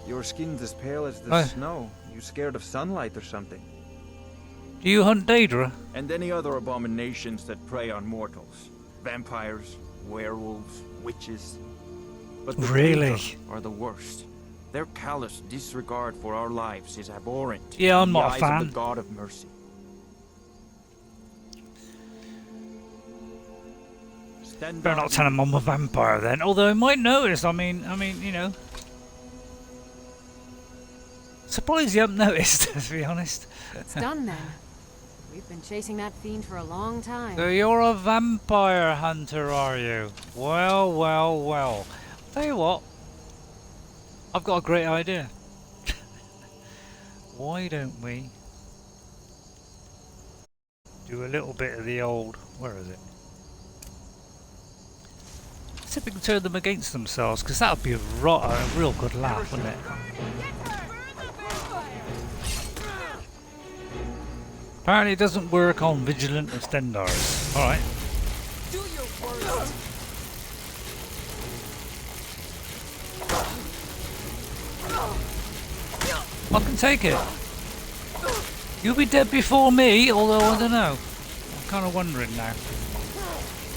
Your skin's as pale as the snow. You scared of sunlight or something? Do you hunt Daedra? And any other abominations that prey on mortals. Vampires, werewolves, witches. But the Really? Daedra are the worst. Their callous disregard for our lives is abhorrent. Yeah, I'm in the not a eyes fan. of the God of mercy. Better not tell him I'm a vampire then. Although I might notice. I mean, you know. Surprised you haven't noticed, to be honest. It's done then. We've been chasing that fiend for a long time. So you're a vampire hunter, are you? Well, well, well. Tell you what. I've got a great idea. Why don't we do a little bit of the old... Where is it? See if we can turn them against themselves, because that would be a real good laugh, wouldn't it? Apparently it doesn't work on Vigilant of Stendars. Alright. Do your worst. I can take it. You'll be dead before me, although I don't know. I'm kind of wondering now.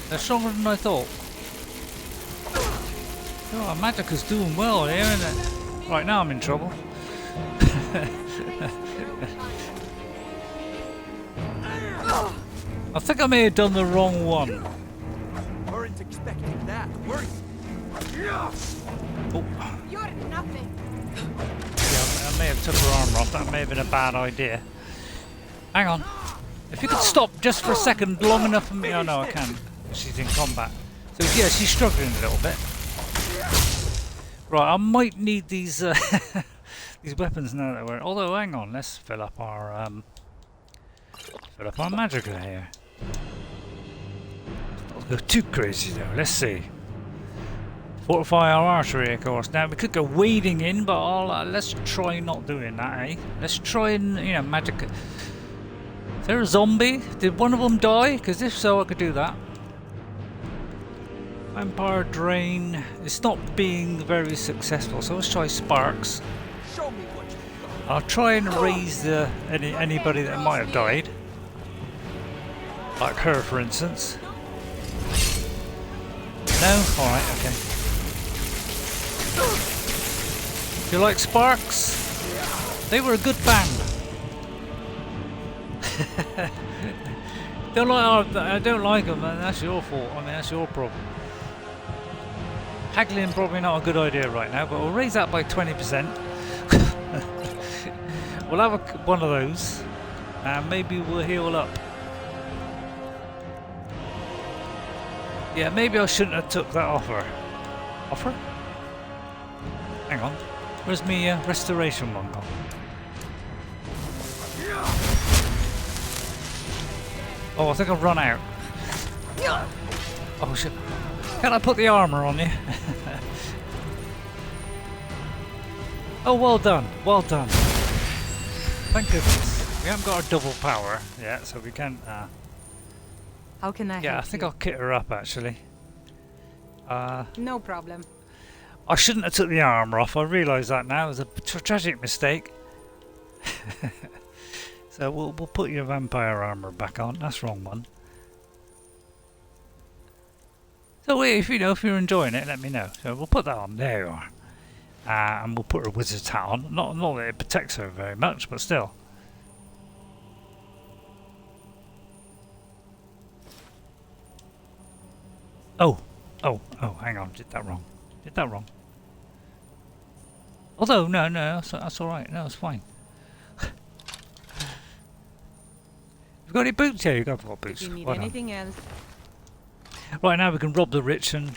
They're stronger than I thought. Oh, Magicka's doing well here, isn't it? Right, now I'm in trouble. I think I may have done the wrong one. Weren't expecting that, were you? Oh. You're nothing. Yeah, I may have took her armor off. That may have been a bad idea. Hang on. If you could stop just for a second long enough for me. Oh no, I can't. She's in combat. So yeah, she's struggling a little bit. Right, I might need these these weapons now that we're. Although, hang on, let's fill up our magicka here. Let's not go too crazy though. Let's see. Fortify our archery, of course. Now we could go wading in, but let's try not doing that, eh? Let's try and magic. Is there a zombie? Did one of them die? Because if so, I could do that. Vampire drain. It's not being very successful, so let's try sparks. Show me what you got. I'll try and raise anybody that might have died, like her, for instance. No, all right, okay. Do you like sparks? They were a good band. I don't like them, and that's your fault. I mean, that's your problem. Haggling probably not a good idea right now, but we'll raise that by 20%. We'll have one of those, and maybe we'll heal up. Yeah, maybe I shouldn't have took that offer. Offer? Hang on. Where's my restoration one gone? Oh, I think I've run out. Oh shit. Can I put the armour on you? Oh, well done. Well done. Thank goodness. We haven't got our double power yet, so we can't... How can I yeah, I help think you? I'll kit her up, actually. No problem. I shouldn't have took the armour off. I realise that now. It was a tragic mistake. So we'll put your vampire armour back on. That's the wrong one. So if if you're enjoying it, let me know. So we'll put that on. There you are. And we'll put her wizard's hat on. Not that it protects her very much, but still. Oh, hang on. Did that wrong. Although, no, that's alright. No, it's fine. You've got any boots? Yeah, you've got boots. If you need Well done. anything else, Right, now we can rob the rich and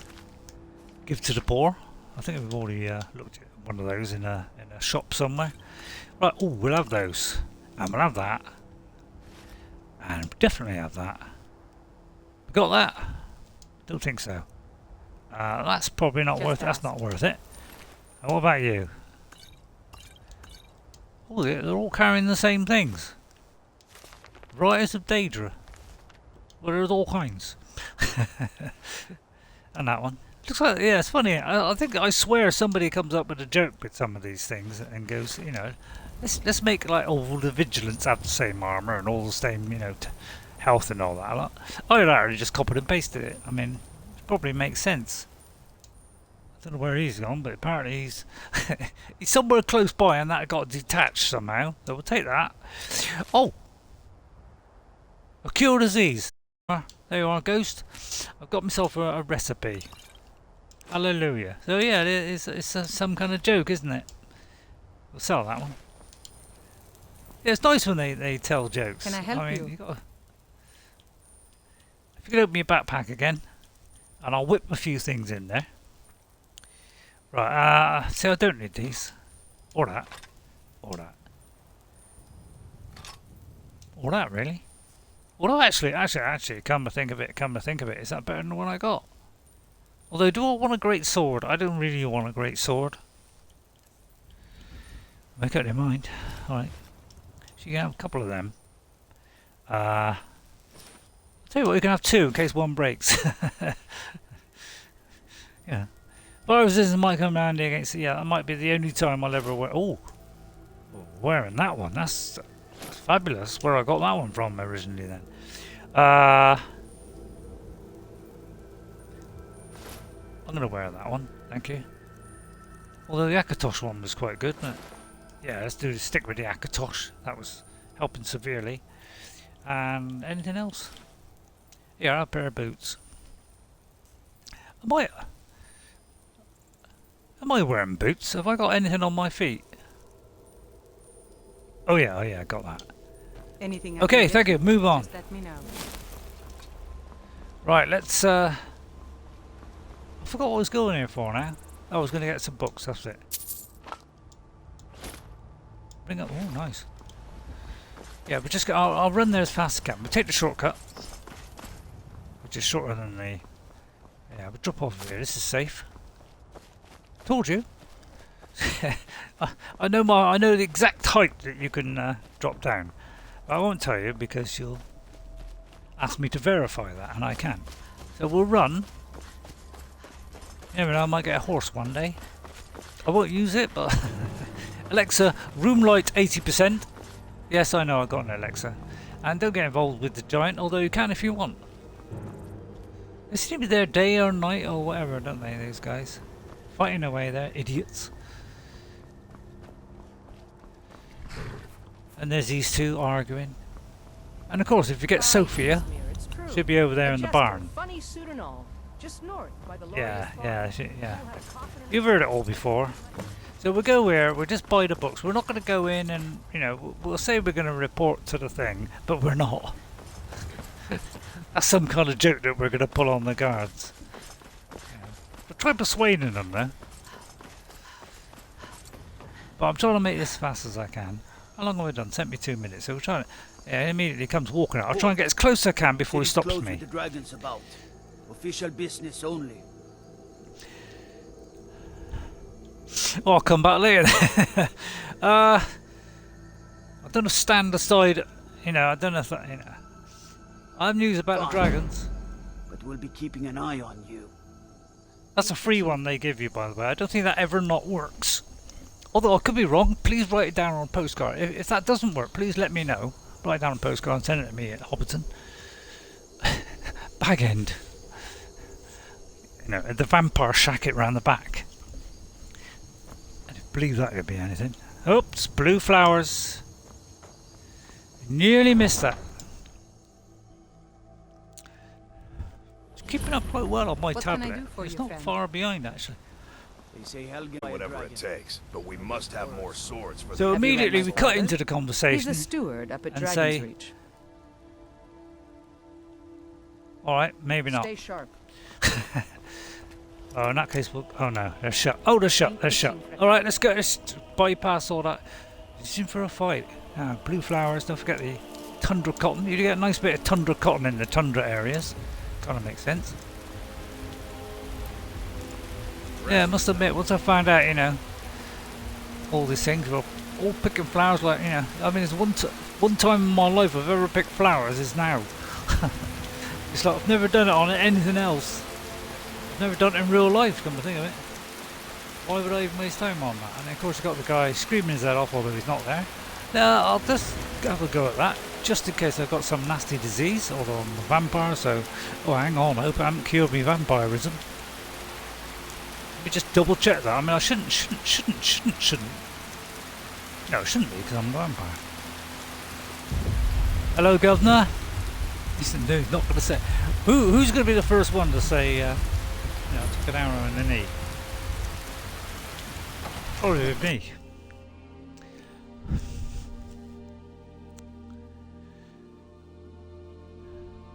give to the poor. I think we've already looked at one of those in a shop somewhere. Right, oh, we'll have those. And we'll have that. And we'll definitely have that. We got that? Don't think so. That's probably not worth it. That's not worth it. And what about you? Oh, they're all carrying the same things. Riders of Daedra. Well, there's all kinds. And that one. Looks like, yeah, it's funny. I swear somebody comes up with a joke with some of these things and goes, let's make like all the vigilants have the same armor and all the same, health and all that. I literally just copied and pasted it. I mean, it probably makes sense. I don't know where he's gone, but apparently he's he's somewhere close by, and that got detached somehow. So we'll take that. Oh, a cure disease. There you are, ghost. I've got myself a recipe. Hallelujah. So yeah, it's some kind of joke, isn't it? We'll sell that one. Yeah, it's nice when they tell jokes. Can I help you? If you could open your backpack again, and I'll whip a few things in there. Right, so I don't need these. Or that. Or that. Or that, really. Although actually, come to think of it, is that better than the one I got? Although, do I want a great sword? I don't really want a great sword. Make up your mind. Alright. So you can have a couple of them. I'll tell you what, you can have two in case one breaks. Yeah. Fire resistance might come handy against, yeah, that might be the only time I'll ever wear. Oh! Wearing that one, that's fabulous. Where I got that one from originally then. I'm going to wear that one, thank you. Although the Akatosh one was quite good, but yeah, let's stick with the Akatosh. That was helping severely. And anything else? Yeah, a pair of boots. Am I wearing boots? Have I got anything on my feet? Oh yeah, I got that. Anything Okay, else? thank you. Move on. Just let me know. Right, let's. I forgot what I was going here for now. I was going to get some books. That's it. Bring up. Oh, nice. Yeah, but just. I'll run there as fast as I can. We'll take the shortcut, which is shorter than the. Yeah, we'll drop off here. This is safe. Told you. I know the exact height that you can drop down. But I won't tell you because you'll ask me to verify that, and I can't. So we'll run. You never know, I might get a horse one day. I won't use it, but Alexa, room light 80%. Yes, I know, I've got an Alexa. And don't get involved with the giant, although you can if you want. They seem to be there day or night or whatever, don't they, these guys? Fighting away there, idiots. And there's these two arguing. And of course, if you get Sophia, she'll be over there in the barn. Funny suit and all. Just north by the Yeah. You've heard it all before. So we'll go where we'll just buy the books. We're not going to go in and, you know, we'll say we're going to report to the thing, but we're not. That's some kind of joke that we're going to pull on the guards. We'll try persuading them though. But I'm trying to make this as fast as I can. How long have we done? Sent me 2 minutes. So we're trying to. Yeah, he immediately comes walking out. I'll try and get as close as I can before he stops me. The dragons about. Official business only. Oh, I'll come back later. I don't know. Stand aside. You know, I don't know if that. You know, I have news about the dragons. But we'll be keeping an eye on you. That's a free one they give you, by the way. I don't think that ever not works. Although I could be wrong. Please write it down on a postcard. If that doesn't work, please let me know. Write it down on a postcard and send it to me at Hobbiton. Bag end. You know, the vampire shack it round the back. I don't believe that could be anything. Oops, blue flowers. Nearly missed that. It's keeping up quite well on my What can I tablet. do for It's you, not friend? far behind actually. They say Helgen by a Whatever it dragon. takes, but we must have more swords for So Have you read immediately my we cut order? into the He's conversation. the steward up at and Dragon's say- Reach. Alright, maybe not. Stay sharp. Oh, in that case, we'll. Oh no, they're shut. Oh, they're shut. They're shut. Alright, let's go. Let's bypass all that. It's in for a fight. Blue flowers, don't forget the tundra cotton. You get a nice bit of tundra cotton in the tundra areas. Kind of makes sense. Yeah, I must admit, once I found out, you know, all these things, we're all picking flowers like, you know, I mean, it's one time in my life I've ever picked flowers is now. It's like I've never done it on anything else. I've never done it in real life, come to think of it. Why would I even waste time on that? And of course I've got the guy screaming his head off, although he's not there. Now, I'll just have a go at that, just in case I've got some nasty disease, although I'm a vampire, so... Oh, hang on, I hope I haven't cured me vampirism. Let me just double check that. I mean, I shouldn't. No, it shouldn't be, because I'm a vampire. Hello, Governor. Listen, no, not going to say. Who's going to be the first one to say, you know, took an arrow in the knee? Probably me.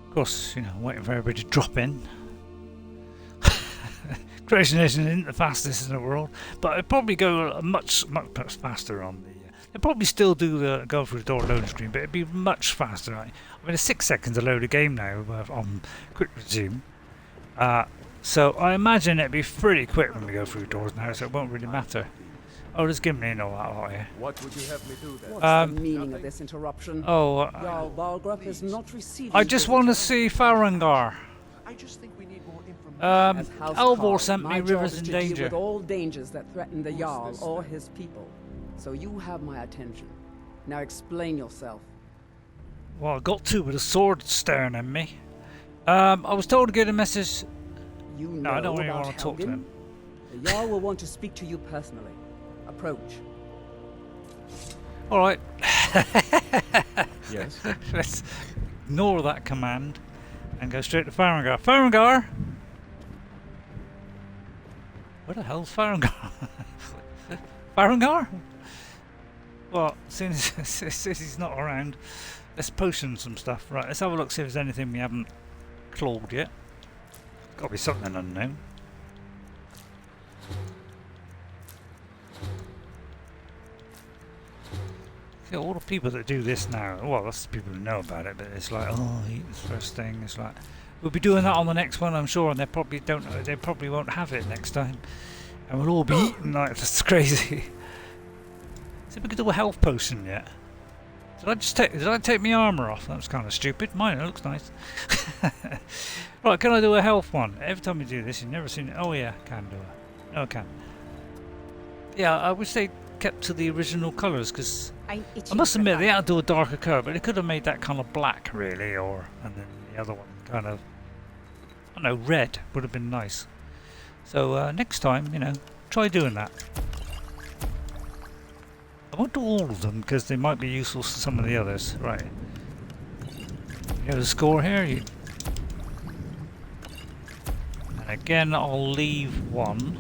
Of course, you know, waiting for everybody to drop in. Creation Nation isn't the fastest in the world, but it'd probably go much faster on the. They'd probably still do the go through the door loading screen, but it'd be much faster. Right? I mean, it's 6 seconds to load a game now on quick resume. So I imagine it'd be pretty quick when we go through doors now, so it won't really matter. Oh, there's Gimli and all that lot here. What would you have me do then? What's the meaning of this interruption? Oh, Jarl Balgruuf has not received. I just want to see Farengar. I just think we need more information. As House Alvor Carl, sent my me job Rivers is in to deal Danger. with all dangers that threaten the Jarl or his people. So you have my attention. Now explain yourself. Well, I got two with a sword staring at me. I was told to get a message. You know No, I don't really about want to talk to Helgen? him. The Jarl will want to speak to you personally. Approach. All right. Yes. Let's ignore that command. And go straight to Farengar. Farengar! Where the hell's Farengar? Farengar? Well, since he's not around, let's potion some stuff. Right, let's have a look, see if there's anything we haven't clawed yet. Gotta be something unknown. See, all the people that do this now, well, that's the people who know about it, but it's like, oh, eat this first thing. It's like, we'll be doing that on the next one, I'm sure, and they probably won't have it next time. And we'll all be eating like that's crazy. See if we could do a health potion yet. Did I take my armour off? That was kind of stupid. Mine, it looks nice. Right, can I do a health one? Every time we do this, you've never seen it. Oh yeah, can do it. No, I can. Yeah, I wish they kept to the original colours, because I must admit they had to do a darker colour, but they could have made that kind of black, really, or and then the other one kind of, I don't know, red would have been nice. So next time, you know, try doing that. I won't do all of them because they might be useful to some of the others. Right. You have a score here. And again, I'll leave one.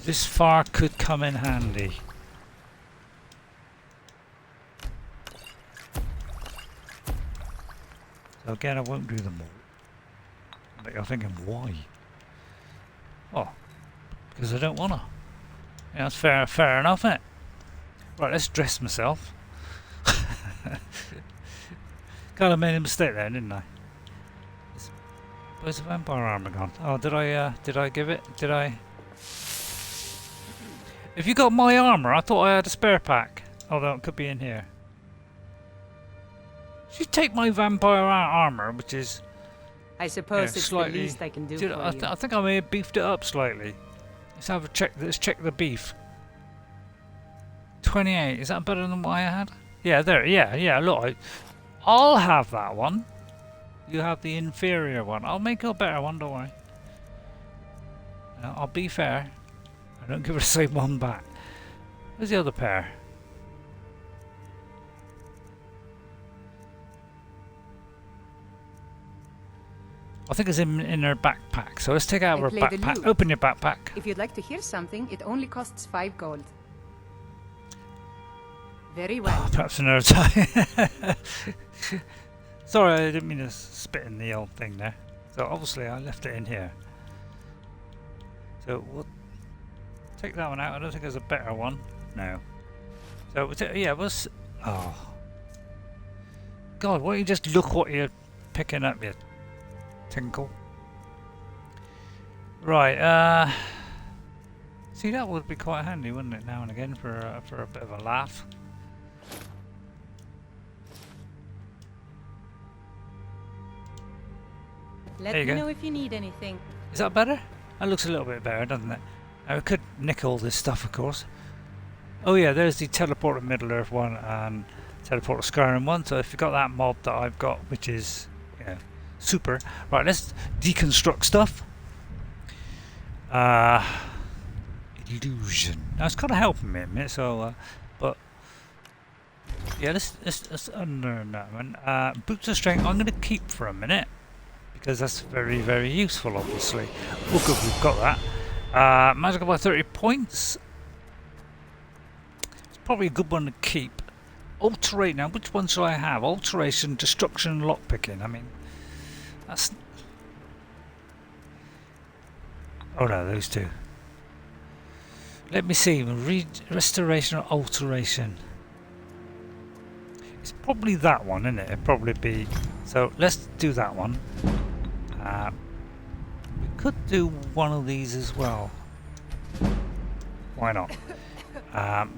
This far could come in handy. So again, I won't do them all. But you're thinking, why? Oh, because I don't want to. Yeah, that's fair enough, isn't it? Right, let's dress myself. Kind of made a mistake there, didn't I? Where's the vampire armor gone? Oh, did I give it? Did I? If you got my armor, I thought I had a spare pack. Although it could be in here. You take my vampire armor, which is, I suppose it's slightly, the least I can do for you. I think I may have beefed it up slightly. Let's have a check. Let's check the beef. 28. Is that better than what I had? Yeah, there. Yeah. Look, I'll have that one. You have the inferior one. I'll make a better one. Don't worry. I'll be fair. I don't give her the same one back. Where's the other pair? I think it's in her backpack. So let's take out her backpack. Open your backpack. If you'd like to hear something, it only costs 5 gold. Very well. Perhaps another time. Sorry, I didn't mean to spit in the old thing there. So obviously I left it in here. So we'll take that one out. I don't think there's a better one. No. So we'll oh. God, why don't you just look what you're picking up, you tinkle. Right, see, that would be quite handy, wouldn't it, now and again, for a bit of a laugh. Let me know if you need anything. Is that better? That looks a little bit better, doesn't it? Now, we could nick all this stuff, of course. Oh yeah, there's the Teleport of Middle-earth one and Teleport of Skyrim one. So if you've got that mob that I've got, which is, you know, super. Right, let's deconstruct stuff. Illusion. Now it's kind of helping me a minute, so but yeah, let's unlearn that one. Boots of Strength I'm going to keep for a minute because that's very, very useful, obviously. Oh good, we've got that. Magical by 30 points. It's probably a good one to keep. Alterate, now which one shall I have? Alteration, Destruction, Lockpicking. I mean, that's... Oh no, those two. Let me see, Restoration or Alteration. It's probably that one, isn't it? It'd probably be... So let's do that one. We could do one of these as well. Why not? And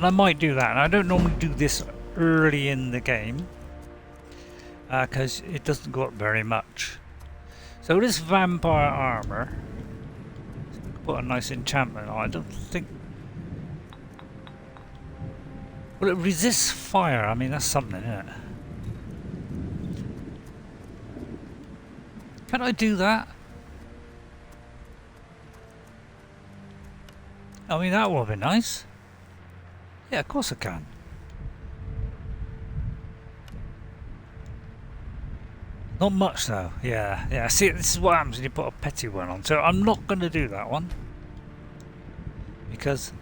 I might do that. And I don't normally do this early in the game because it doesn't go up very much. So this vampire armor, put a nice enchantment on. I don't think. Well, it resists fire. I mean, that's something, isn't it? Can I do that? I mean, that would be nice. Yeah, of course I can. Not much though. Yeah, yeah. See, this is what happens when you put a petty one on. So I'm not going to do that one because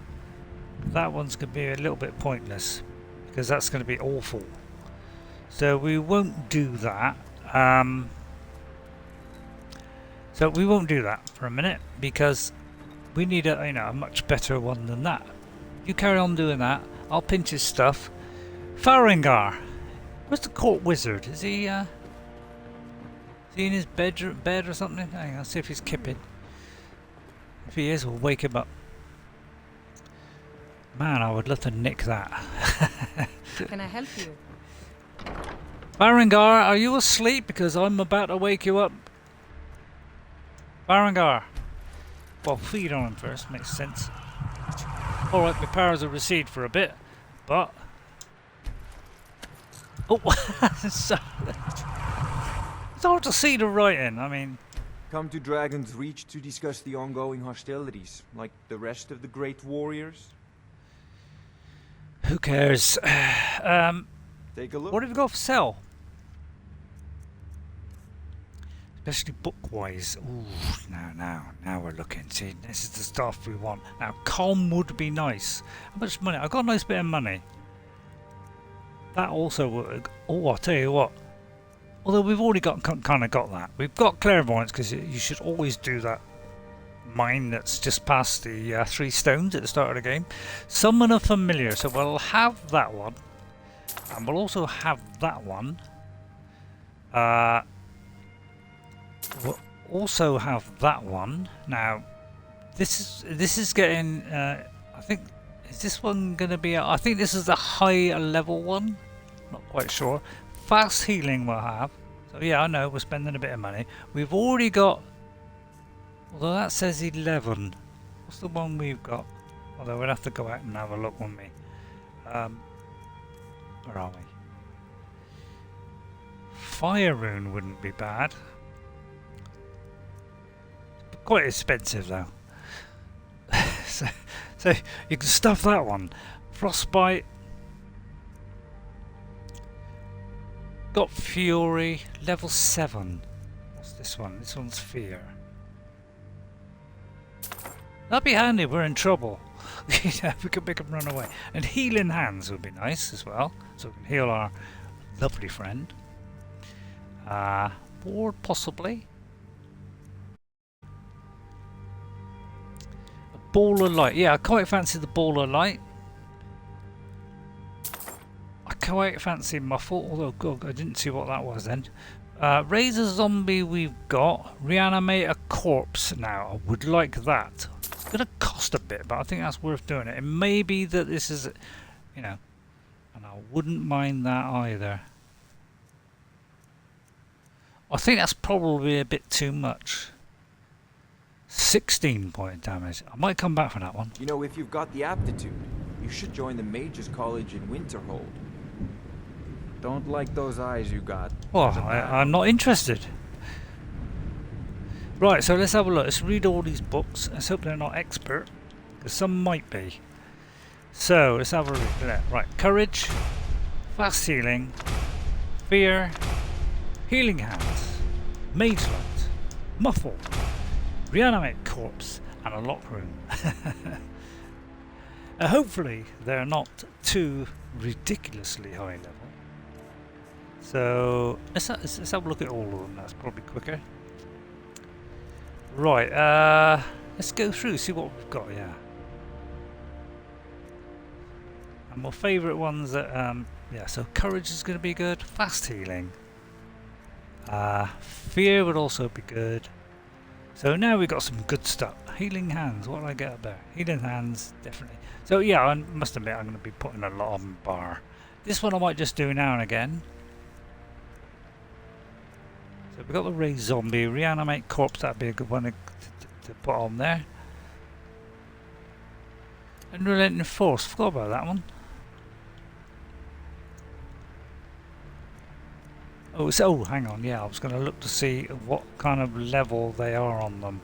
that one's going to be a little bit pointless because that's going to be awful. So we won't do that. So we won't do that for a minute because we need a a much better one than that. You carry on doing that. I'll pinch his stuff. Farengar, where's the court wizard? Is he in his bed or something? Hang on, I'll see if he's kipping. If he is, we'll wake him up. Man, I would love to nick that. Can I help you? Farengar, are you asleep? Because I'm about to wake you up. Farengar. Well, feed on him first, makes sense. Alright, my powers will recede for a bit, but... Oh, it's hard to see the writing, I mean... Come to Dragon's Reach to discuss the ongoing hostilities, like the rest of the great warriors? Who cares? Take a look. What have you got for sale? Especially book-wise. Ooh, now we're looking. See, this is the stuff we want. Now, calm would be nice. How much money? I've got a nice bit of money. That also would... Oh, I'll tell you what. Although we've already kind of got that. We've got clairvoyance because you should always do that mine that's just past the 3 stones at the start of the game. Summon a familiar. So we'll have that one. And we'll also have that one. We'll also have that one. Now, this is getting. I think is this one going to be? I think this is the high level one. Not quite sure. Fast healing we'll have. So yeah, I know we're spending a bit of money. We've already got. Although that says 11. What's the one we've got? Although we'll have to go out and have a look, won't we? Where are we? Fire rune wouldn't be bad. Quite expensive though. so you can stuff that one. Frostbite. Got Fury. Level 7. What's this one? This one's Fear. That'd be handy if we're in trouble. We could make them run away. And Healing Hands would be nice as well. So we can heal our lovely friend. Board possibly. A Ball of Light. Yeah, I quite fancy the Ball of Light. I quite fancy Muffle, although God, I didn't see what that was then. Raise a zombie we've got. Reanimate a corpse now. I would like that. It's going to cost a bit, but I think that's worth doing it. It may be that this is, and I wouldn't mind that either. I think that's probably a bit too much. 16 point damage. I might come back for that one. You know, if you've got the aptitude, you should join the Mages College in Winterhold. Don't like those eyes you got. Well, I'm not interested. Right, so let's have a look. Let's read all these books. Let's hope they're not expert, because some might be. So, let's have a look at that. Right, Courage, Fast Healing, Fear, Healing Hands, Mage Light, Muffle, Reanimate Corpse, and a Lock Room. Hopefully, they're not too ridiculously high level. So, let's have a look at all of them. That's probably quicker. Right, let's go through, see what we've got, yeah. And my favourite ones that, yeah, so Courage is going to be good. Fast Healing. Fear would also be good. So now we've got some good stuff. Healing Hands, what do I get up there? Healing Hands, definitely. So yeah, I must admit I'm going to be putting a lot on bar. This one I might just do now and again. So we've got the Raise Zombie, Reanimate Corpse, that'd be a good one to put on there. And Relenting Force, forgot about that one. Oh, so hang on, yeah, I was going to look to see what kind of level they are on them.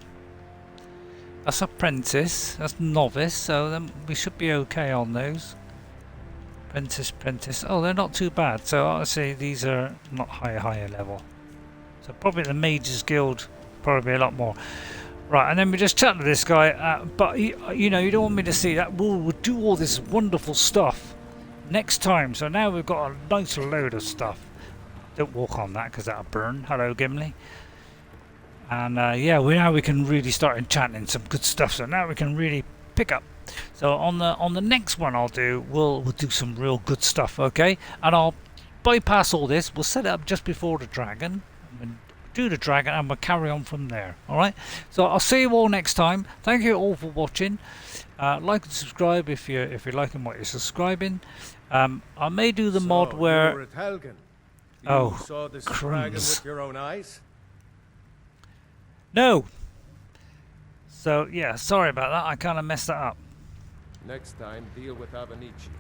That's Apprentice, that's Novice, so then we should be okay on those. Apprentice. Oh, they're not too bad. So obviously these are not higher level. So probably the Mages Guild, probably a lot more. Right, and then we just chat to this guy. But you know, you don't want me to see that. We'll do all this wonderful stuff next time. So now we've got a nice load of stuff. Don't walk on that because that'll burn. Hello, Gimli. And yeah, now we can really start enchanting some good stuff. So now we can really pick up. So on the next one we'll do some real good stuff, okay? And I'll bypass all this. We'll set it up just before the dragon. We'll do the dragon and we'll carry on from there. Alright? So I'll see you all next time. Thank you all for watching. Like and subscribe if you're liking what you're subscribing. I may do the mod where You saw this dragon with your own eyes? No. So yeah, sorry about that. I kind of messed that up. Next time, deal with Avenici.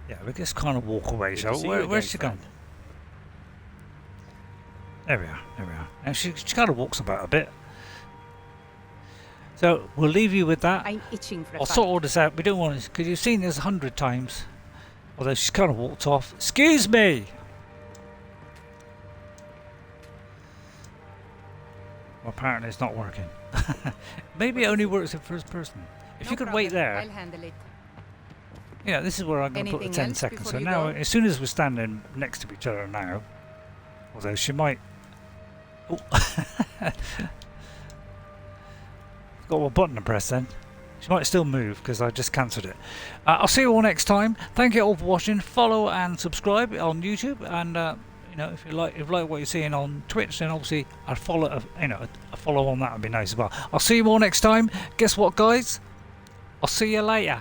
Yeah, we just kind of walk away. So where's she gone? There we are. And she kind of walks about a bit. So we'll leave you with that. I'm itching for a I'll fight. sort all this out. We don't want to, because you've seen this 100 times. Although she's kind of walked off. Excuse me. Well, apparently it's not working. Maybe it only works in first person. If No you could problem. wait there. I'll handle it. Yeah, this is where I'm going to put the Anything 10 else seconds. before So you now, go? as soon as we're standing next to each other now, although she might... Oh. Got one button to press then. She might still move because I just cancelled it. I'll see you all next time. Thank you all for watching. Follow and subscribe on YouTube, and you know, if you like what you're seeing on Twitch, then obviously a follow on that would be nice as well. I'll see you all next time. Guess what, guys? I'll see you later.